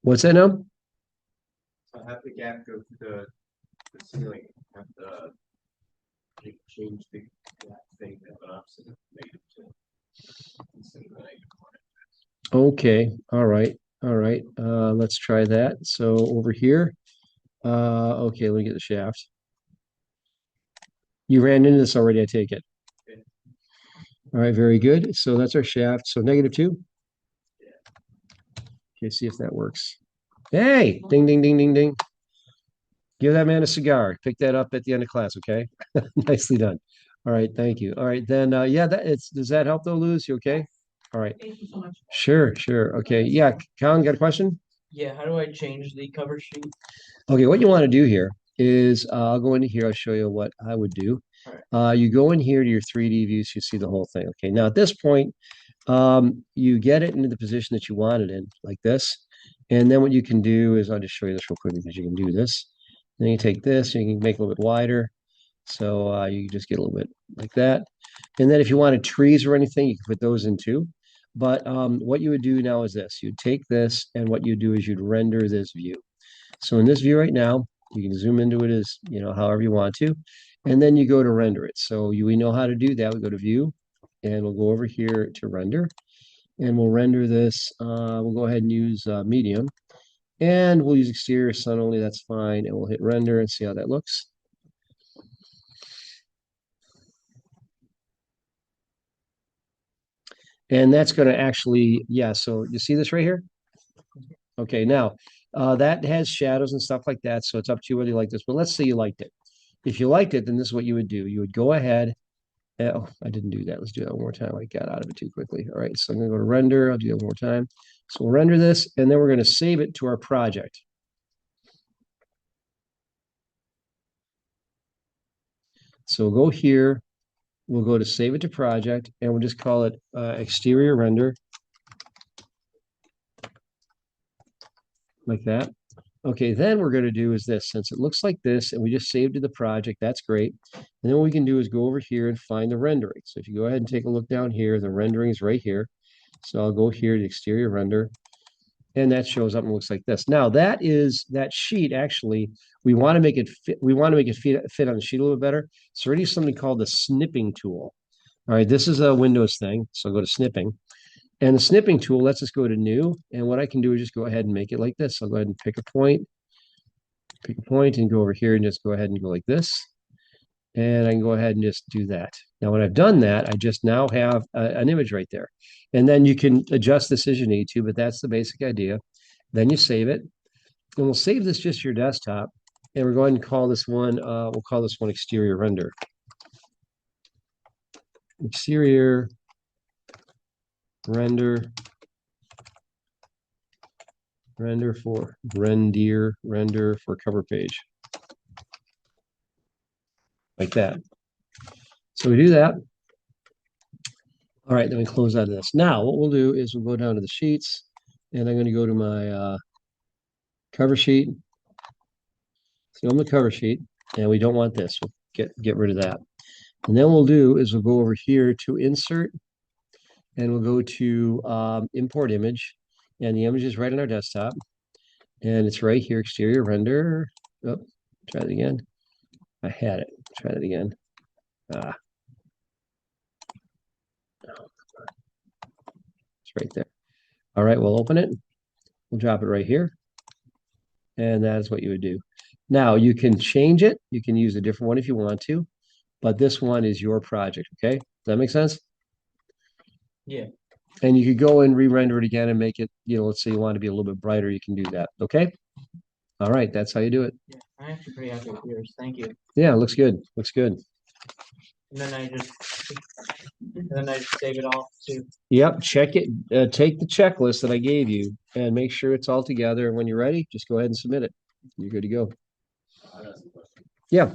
what's that now? so have the gap go to the ceiling, have the change the gap thing to an offset of -2 instead of the -1. Okay. All right. All right. Let's try that. So over here, okay, let me get the shaft. You ran into this already, I take it. Okay. All right, very good. So that's our shaft. So -2. Okay, see if that works. Hey, ding, ding, ding, ding, ding. Give that man a cigar. Pick that up at the end of class, okay? Nicely done. All right, thank you. All right, then, yeah, does that help though, Luz? You okay? All right. Thank you so much. Sure, sure. Okay, yeah, Colin, got a question? Yeah, how do I change the cover sheet? Okay, what you want to do here is I'll go into here, I'll show you what I would do. You go in here to your 3D views, you see the whole thing. Okay, now at this point, you get it into the position that you want it in, like this. And then what you can do is, I'll just show you this real quick because you can do this. Then you take this, and you can make it a little bit wider. So you just get a little bit like that. And then if you wanted trees or anything, you can put those in too. But what you would do now is this. You'd take this, and what you do is you'd render this view. So in this view right now, you can zoom into it as, however you want to. And then you go to render it. So we know how to do that. We go to view, and we'll go over here to render. And we'll render this. We'll go ahead and use medium. And we'll use exterior sun only. That's fine. And we'll hit render and see how that looks. And that's going to actually, yeah, so you see this right here? Okay, now that has shadows and stuff like that, so it's up to you whether you like this, but let's say you liked it. If you liked it, then this is what you would do. You would go ahead. Oh, I didn't do that. Let's do that one more time. I got out of it too quickly. All right, so I'm going to go to render. I'll do that one more time. So we'll render this, and then we're going to save it to our project. So we'll go here. We'll go to save it to project, and we'll just call it exterior render. Like that. Okay, then we're going to do is this. Since it looks like this, and we just saved to the project, that's great. And then what we can do is go over here and find the rendering. So if you go ahead and take a look down here, the rendering is right here. So I'll go here to exterior render, and that shows up and looks like this. Now that sheet actually, we want to make it fit. We want to make it fit on the sheet a little bit better. So we're going to use something called the snipping tool. All right, this is a Windows thing, so go to snipping. And the snipping tool lets us go to new. And what I can do is just go ahead and make it like this. I'll go ahead and pick a point, and go over here and just go ahead and go like this. And I can go ahead and just do that. Now, when I've done that, I just now have an image right there. And then you can adjust this as you need to, but that's the basic idea. Then you save it. And we'll save this just your desktop. And we're going to call this one, we'll call this one exterior render. Exterior render for cover page. Like that. So we do that. All right, then we close out of this. Now, what we'll do is we'll go down to the sheets, and I'm going to go to my cover sheet. So on the cover sheet, and we don't want this. We'll get rid of that. And then we'll do is we'll go over here to insert, and we'll go to import image, and the image is right on our desktop, and it's right here, exterior render. Oh, try it again. I had it. Try it again. It's right there. All right, we'll open it. We'll drop it right here. And that is what you would do. Now, you can change it. You can use a different one if you want to, but this one is your project, okay? Does that make sense? Yeah. And you could go and re-render it again and make it, let's say you want to be a little bit brighter, you can do that, okay? All right, that's how you do it. Yeah, I'm actually pretty happy with yours. Thank you. Yeah, looks good. Looks good. And then I just save it all too. Yep, check it. Take the checklist that I gave you and make sure it's all together. And when you're ready, just go ahead and submit it. You're good to go. I got some questions. Yeah.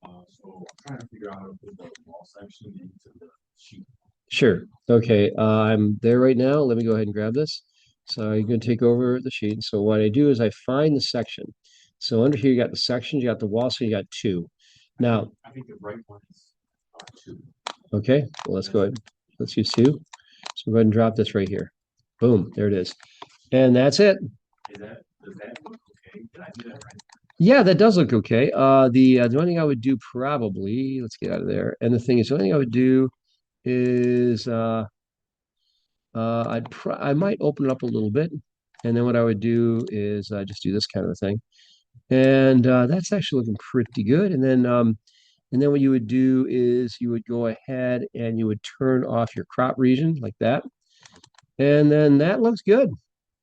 So I'm trying to figure out how to put the wall section into the sheet. Sure. Okay. I'm there right now. Let me go ahead and grab this. So you're going to take over the sheet. So what I do is I find the section. So under here, you got the sections, you got the wall, so you got two. Now, I think the right one is 2. okay, well, let's go ahead. Let's use 2. So go ahead and drop this right here. Boom, there it is. And that's it. Does that look okay? Did I do that right? Yeah, that does look okay. The only thing I would do probably, let's get out of there. And the thing is, the only thing I would do is I might open it up a little bit, and then what I would do is just do this kind of a thing, and that's actually looking pretty good. And then what you would do is you would go ahead and you would turn off your crop region like that, and then that looks good.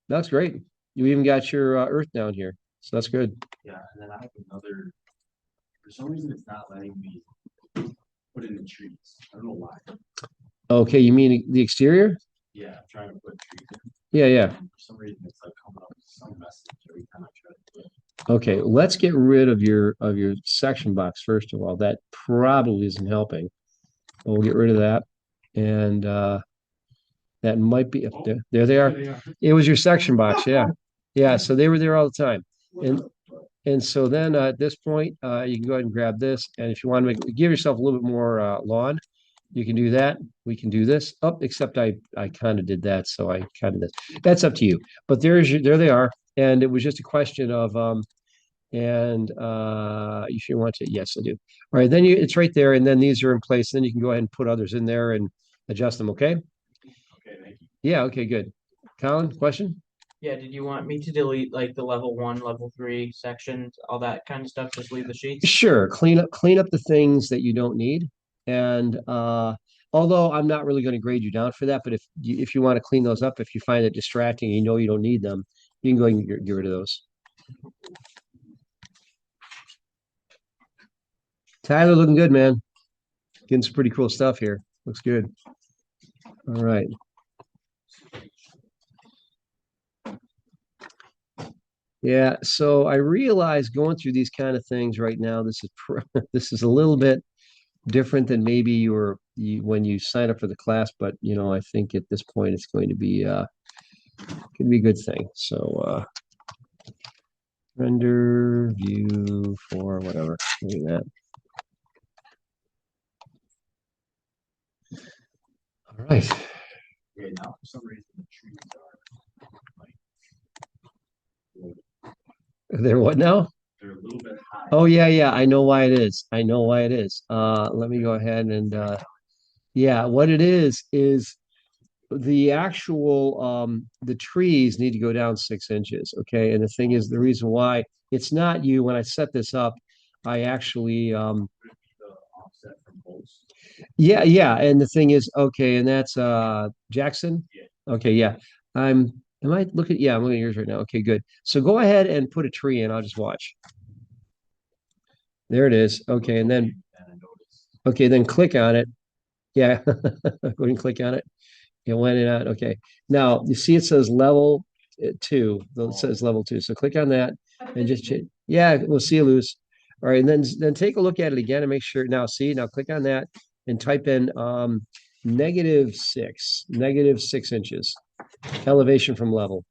That's great. You even got your earth down here, so that's good. Yeah, and then I have another. For some reason, it's not letting me put in the trees. I don't know why. Okay, you mean the exterior? Yeah, I'm trying to put trees in. Yeah, yeah. And for some reason, it's like coming up with some message every time I try to do it. Okay, let's get rid of your section box first of all. That probably isn't helping. But we'll get rid of that. And that might be up there. There they are. It was your section box, yeah. Yeah, so they were there all the time. And so then at this point, you can go ahead and grab this. And if you want to give yourself a little bit more lawn, you can do that. We can do this. Oh, except I kind of did that, so I kind of did. That's up to you. But there they are. And it was just a question of you should want to, yes, I do. All right, then it's right there, and then these are in place. Then you can go ahead and put others in there and adjust them, okay? Okay, thank you. Yeah, okay, good. Colin, question? Yeah, did you want me to delete like the level 1, level 3 sections, all that kind of stuff? Just leave the sheets? Sure. Clean up the things that you don't need. And although I'm not really going to grade you down for that, but if you want to clean those up, if you find it distracting, you know you don't need them, you can go and get rid of those. Tyler, looking good, man. Getting some pretty cool stuff here. Looks good. All right. Yeah, so I realize going through these kind of things right now, this is a little bit different than maybe when you sign up for the class, but I think at this point it's going to be a good thing. So render view for whatever. Look at that. All right. Yeah, now for some reason the trees are like They're what now? they're a little bit Oh, yeah, yeah, I know why it is. I know why it is. Let me go ahead and, yeah, what it is the actual, the trees need to go down 6 inches, okay? And the thing is, the reason why, it's not you, when I set this up, I actually, The offset from posts. yeah, yeah, and the thing is, okay, and that's Jackson? Okay, yeah. Am I looking? Yeah, I'm looking at yours right now. Okay, good. So go ahead and put a tree in. I'll just watch. There it is. Okay, and then And I noticed. okay, then click on it. Yeah. Go ahead and click on it. It went in out. Okay. Now you see it says level two. It says level two. So click on that and just change. Yeah, we'll see you lose. All right, and then take a look at it again and make sure. Now see, now click on that and type in -6 inches elevation from level.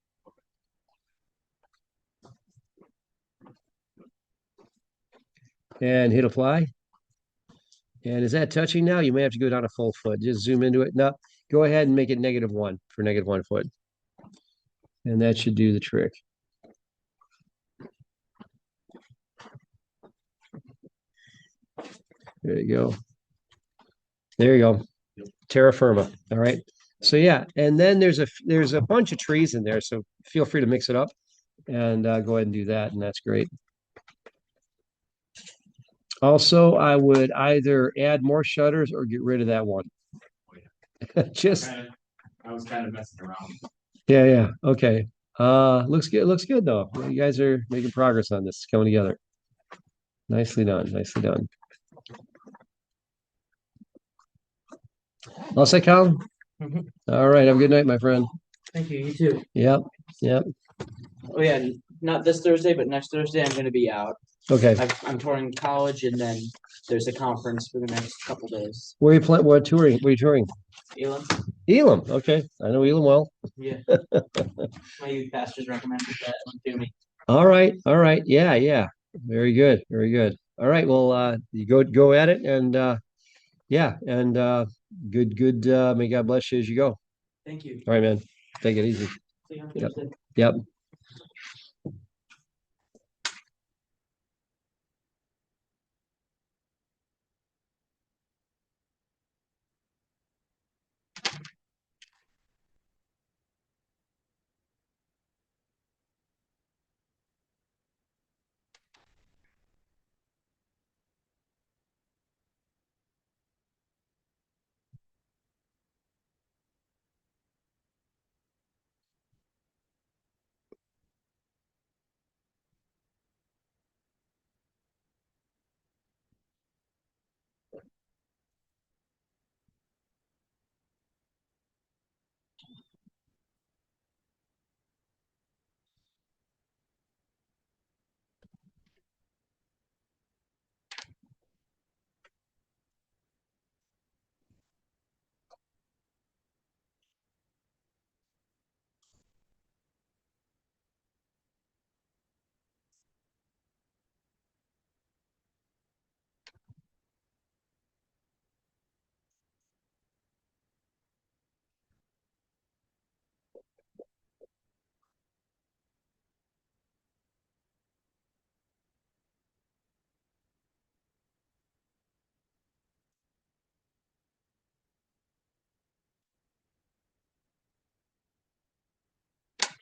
And hit apply. And is that touching now? You may have to go down a full foot. Just zoom into it. No, go ahead and make it -1 for -1 foot. And that should do the trick. There you go. There you go. Terra firma. All right. So yeah, and then there's a bunch of trees in there. So feel free to mix it up and go ahead and do that, and that's great. Also, I would either add more shutters or get rid of that one. Just I was kind of messing around. yeah, yeah. Okay. Looks good. Looks good though. You guys are making progress on this. It's coming together. Nicely done. Nicely done. All set, Colin? Mhm. All right. Have a good night, my friend. Thank you. You too. Yep. Yep. Oh yeah, not this Thursday, but next Thursday I'm going to be out. Okay. I'm touring college, and then there's a conference for the next couple days. Where are you playing? What touring? Where are you touring? Elam? Elam. Okay. I know Elam well. Yeah. My youth pastors recommended that one to me. All right. All right. Yeah, yeah. Very good. Very good. All right. Well, you go at it and yeah, and good may God bless you as you go. Thank you. All right, man. Take it easy. See you on Yep. Thursday. Yep.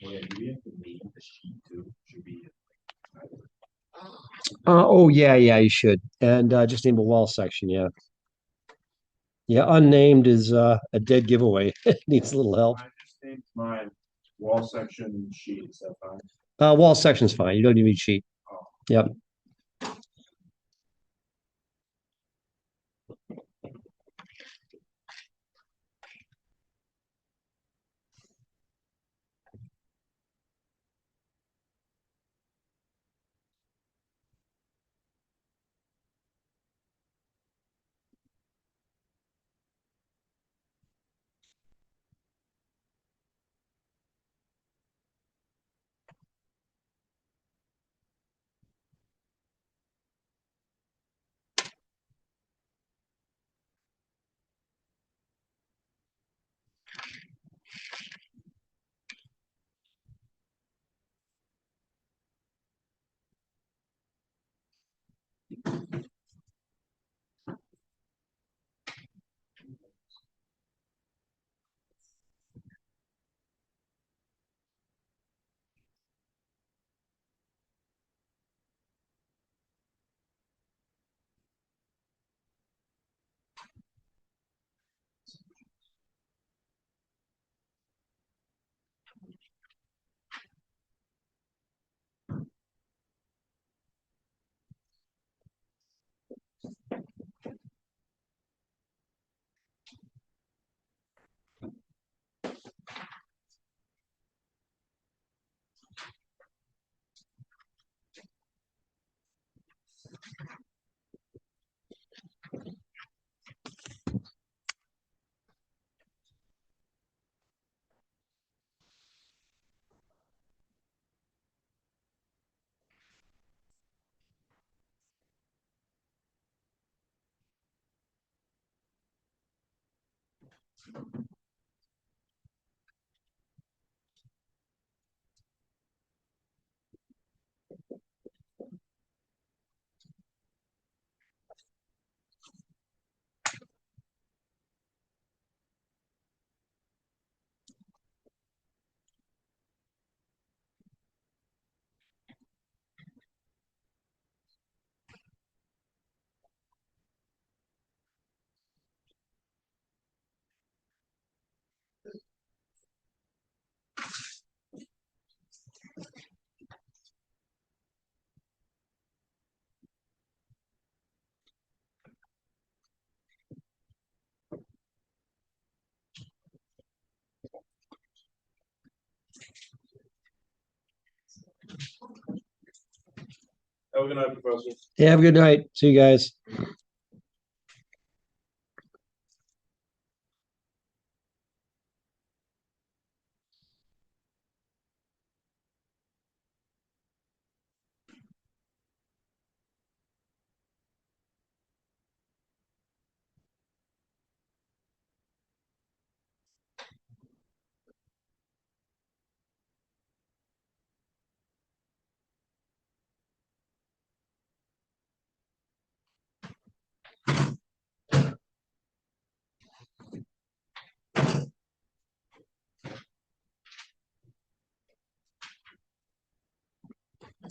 Oh yeah, do we have to name the sheet too? Should be. Oh yeah, yeah, you should. And just name a wall section, yeah. Yeah, unnamed is a dead giveaway. It needs a little help. I just named my wall section sheet. Is that fine? Wall section's fine. You don't need a sheet. Oh. Yep. Have a good night, Professor. Yeah, have a good night. See you guys.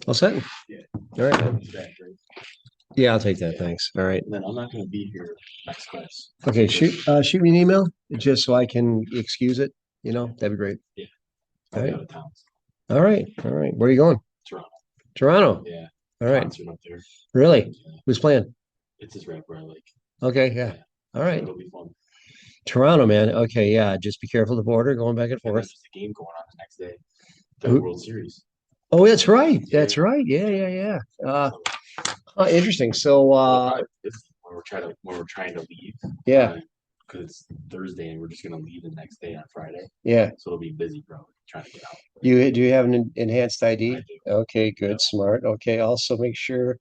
All set? Yeah. All right. Yeah, I'll take that. Thanks. All right. And then I'm not gonna be here next class. Okay, So shoot, just- shoot me an email just so I can excuse it. You know, that'd be great. I'll be All out of town. All right. All right. Where are you going? Toronto. Toronto. Yeah. All right. Concert up there. Really? Yeah. Who's playing? It's this rapper I like. Okay. Yeah. All So right. it'll be fun. Toronto, man. Okay. Yeah. Just be careful of the border going back and And then forth. there's a game going on the next day. The Who- World Series. Oh, that's right. Yeah. That's right. Yeah. Yeah. Yeah. So Interesting. So, we'll probably visit when we're trying to leave. yeah. Because it's Thursday and we're just gonna leave the next day on Friday. Yeah. So it'll be busy, bro. Trying to get out. Do you have an enhanced ID? I do. Okay. Good. Yeah. Smart. Okay. Also make sure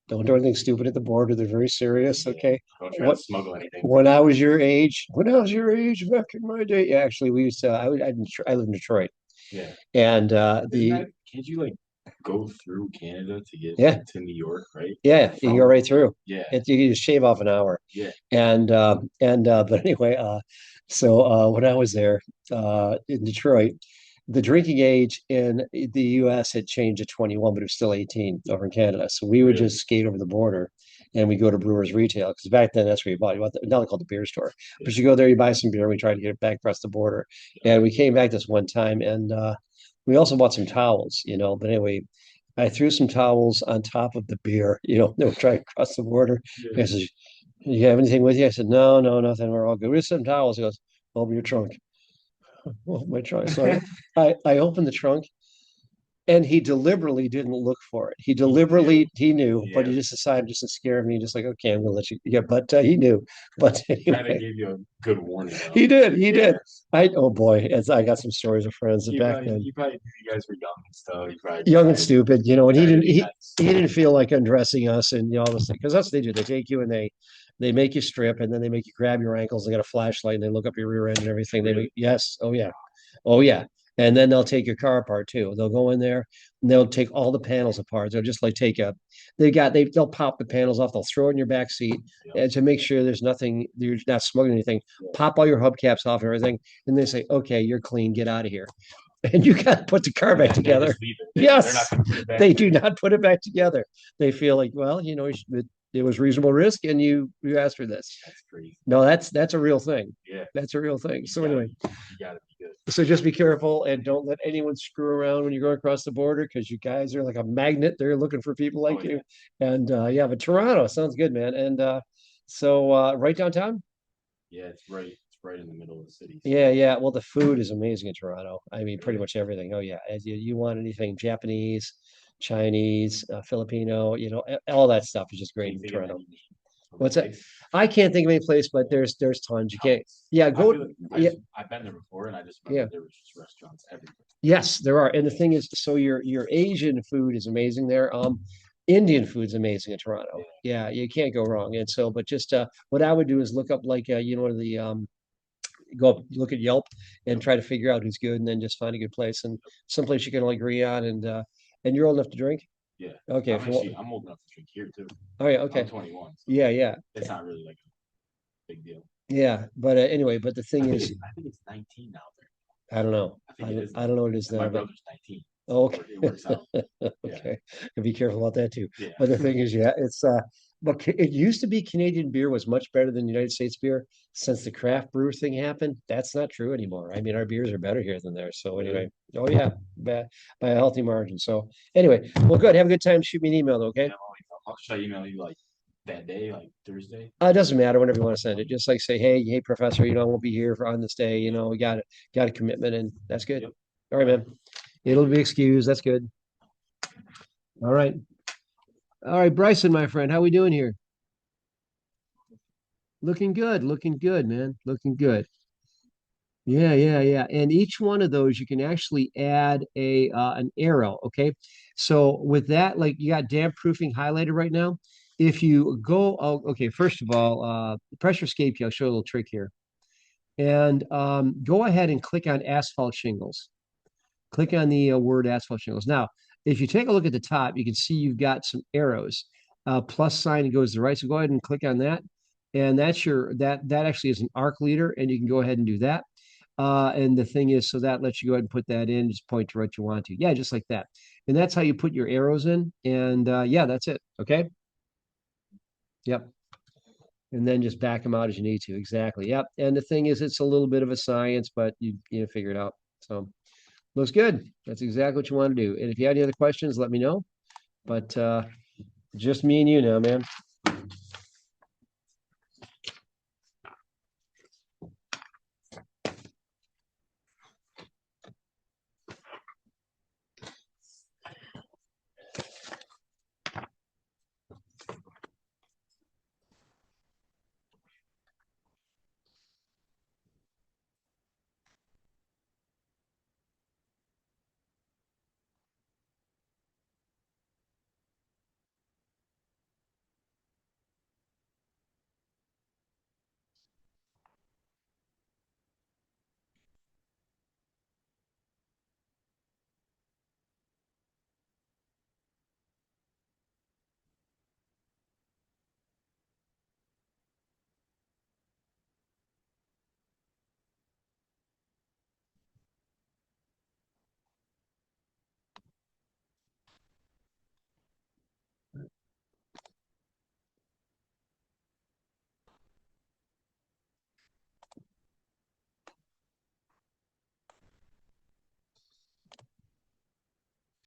don't do anything stupid at the border. They're very serious. Yeah. Okay. Don't try What- to smuggle anything. When I was your age, back in my day, yeah, actually, we used to. I live in Detroit, Yeah. and Can't you like go through Canada to get Yeah. to New York, right? yeah, you go right through. Yeah. You can just shave off an hour. Yeah. But anyway, when I was there in Detroit, the drinking age in the U.S. had changed to 21, but it was still 18 over in Canada. So we would Really? just skate over the border, and we go to Brewers Retail because back then that's where you bought. Now they call it the beer store, but you go there, you buy some beer. And we tried to get it back across the border, and we came back this one time, and we also bought some towels, But anyway, I threw some towels on top of the beer, they were trying to cross the border. I said, "You have anything with you?" I said, "No, no, nothing. We're all good. We just some towels." He goes, "Open your trunk." Well, my trunk. So I opened the trunk, and he deliberately didn't look for it. He knew, but he Yeah. just decided just to scare me, just like, okay, I'm gonna let you. Yeah, but he knew. But Kind of anyway, gave you a good warning. Though. he did. He did. Yeah. Oh boy, as I got some stories of friends He back probably, then, he probably knew you guys were young and stuff. He probably young and tried- stupid, and he tried to didn't. be nice. He didn't feel like undressing us and all this thing because that's what they do. They take you and they make you strip, and then they make you grab your ankles. They got a flashlight and they look up your rear end and everything. Really? Yes, oh yeah, and then they'll take your car apart too. They'll go in there and they'll take all the panels apart. They'll just like they'll pop the panels off. They'll throw it in your back seat Yeah. and to make sure there's nothing. You're not smuggling anything. Yeah. Pop all your hubcaps off and everything, and they say, "Okay, you're clean. Get out of here." And you got to put the car back They together. just leave it. Yes. They're not gonna put it back They do together. not put it back together. They feel like, well, it was reasonable risk, and you asked for this. That's crazy. No, that's a real thing. Yeah. That's a real thing. So You gotta- anyway, you gotta be good. so just be careful and don't let anyone screw around when you're going across the border because you guys are like a magnet. They're looking for people like Oh, you. And yeah, but Toronto sounds good, man. And right downtown. Yeah, it's right in the middle of the city. So Yeah. Well, the food is amazing in Toronto. I mean, pretty much everything. Oh yeah, as you want anything Japanese, Chinese, Filipino, all that stuff is just great in anything in Toronto. any name. What's that? Okay. I can't think of any place, but there's tons. You can't. Yeah, I go. feel like Yeah. I've been there before, and I just remember Yeah. there was just restaurants everywhere. Yes, there are. And the thing is, so your Asian food is amazing there. Indian food's amazing in Toronto. Yeah, you can't go wrong. And so, but just what I would do is look up like the go up, look at Yelp and try to figure out who's good and then just find a good place and someplace you can all agree on and you're old enough to drink? Yeah. Okay. I'm old enough to drink here too. Oh yeah, okay. I'm 21. So Yeah, yeah, it's not really like a big deal. yeah. But anyway, but the thing is, I think it's 19 now there. I don't know. I think it is. I don't know what it is And my now, but brother's 19. okay. It works out. Okay. And be careful about that too. Yeah. But the thing is, yeah, it's but it used to be Canadian beer was much better than United States beer. Since the craft brewer thing happened, that's not true anymore. I mean, our beers are better here than theirs. So anyway, oh yeah, by a healthy margin. So anyway, well, good. Have a good time. Shoot me an email, though, okay? Yeah, should I email you like that day, like Thursday? It doesn't matter whenever you want to send it. Just like say, hey, professor, I won't be here on this day. We got a commitment, and that's good. Yep. All right, man. It'll be excused. That's good. All right. All right, Bryson, my friend, how we doing here? Looking good, man. Looking good. Yeah, yeah, yeah. And each one of those you can actually add a an arrow, okay? So with that, like you got damp proofing highlighted right now. If you go, okay, first of all, pressure escape key, I'll show you a little trick here. And go ahead and click on asphalt shingles. Click on the word asphalt shingles. Now, if you take a look at the top, you can see you've got some arrows. Plus sign goes to the right. So go ahead and click on that. And that's that actually is an arc leader, and you can go ahead and do that. And the thing is, so that lets you go ahead and put that in, just point to what you want to. Yeah, just like that. And that's how you put your arrows in. And yeah, that's it. Okay. Yep. And then just back them out as you need to. Exactly. Yep. And the thing is, it's a little bit of a science, but you figure it out. So looks good. That's exactly what you want to do. And if you have any other questions, let me know. But just me and you now, man.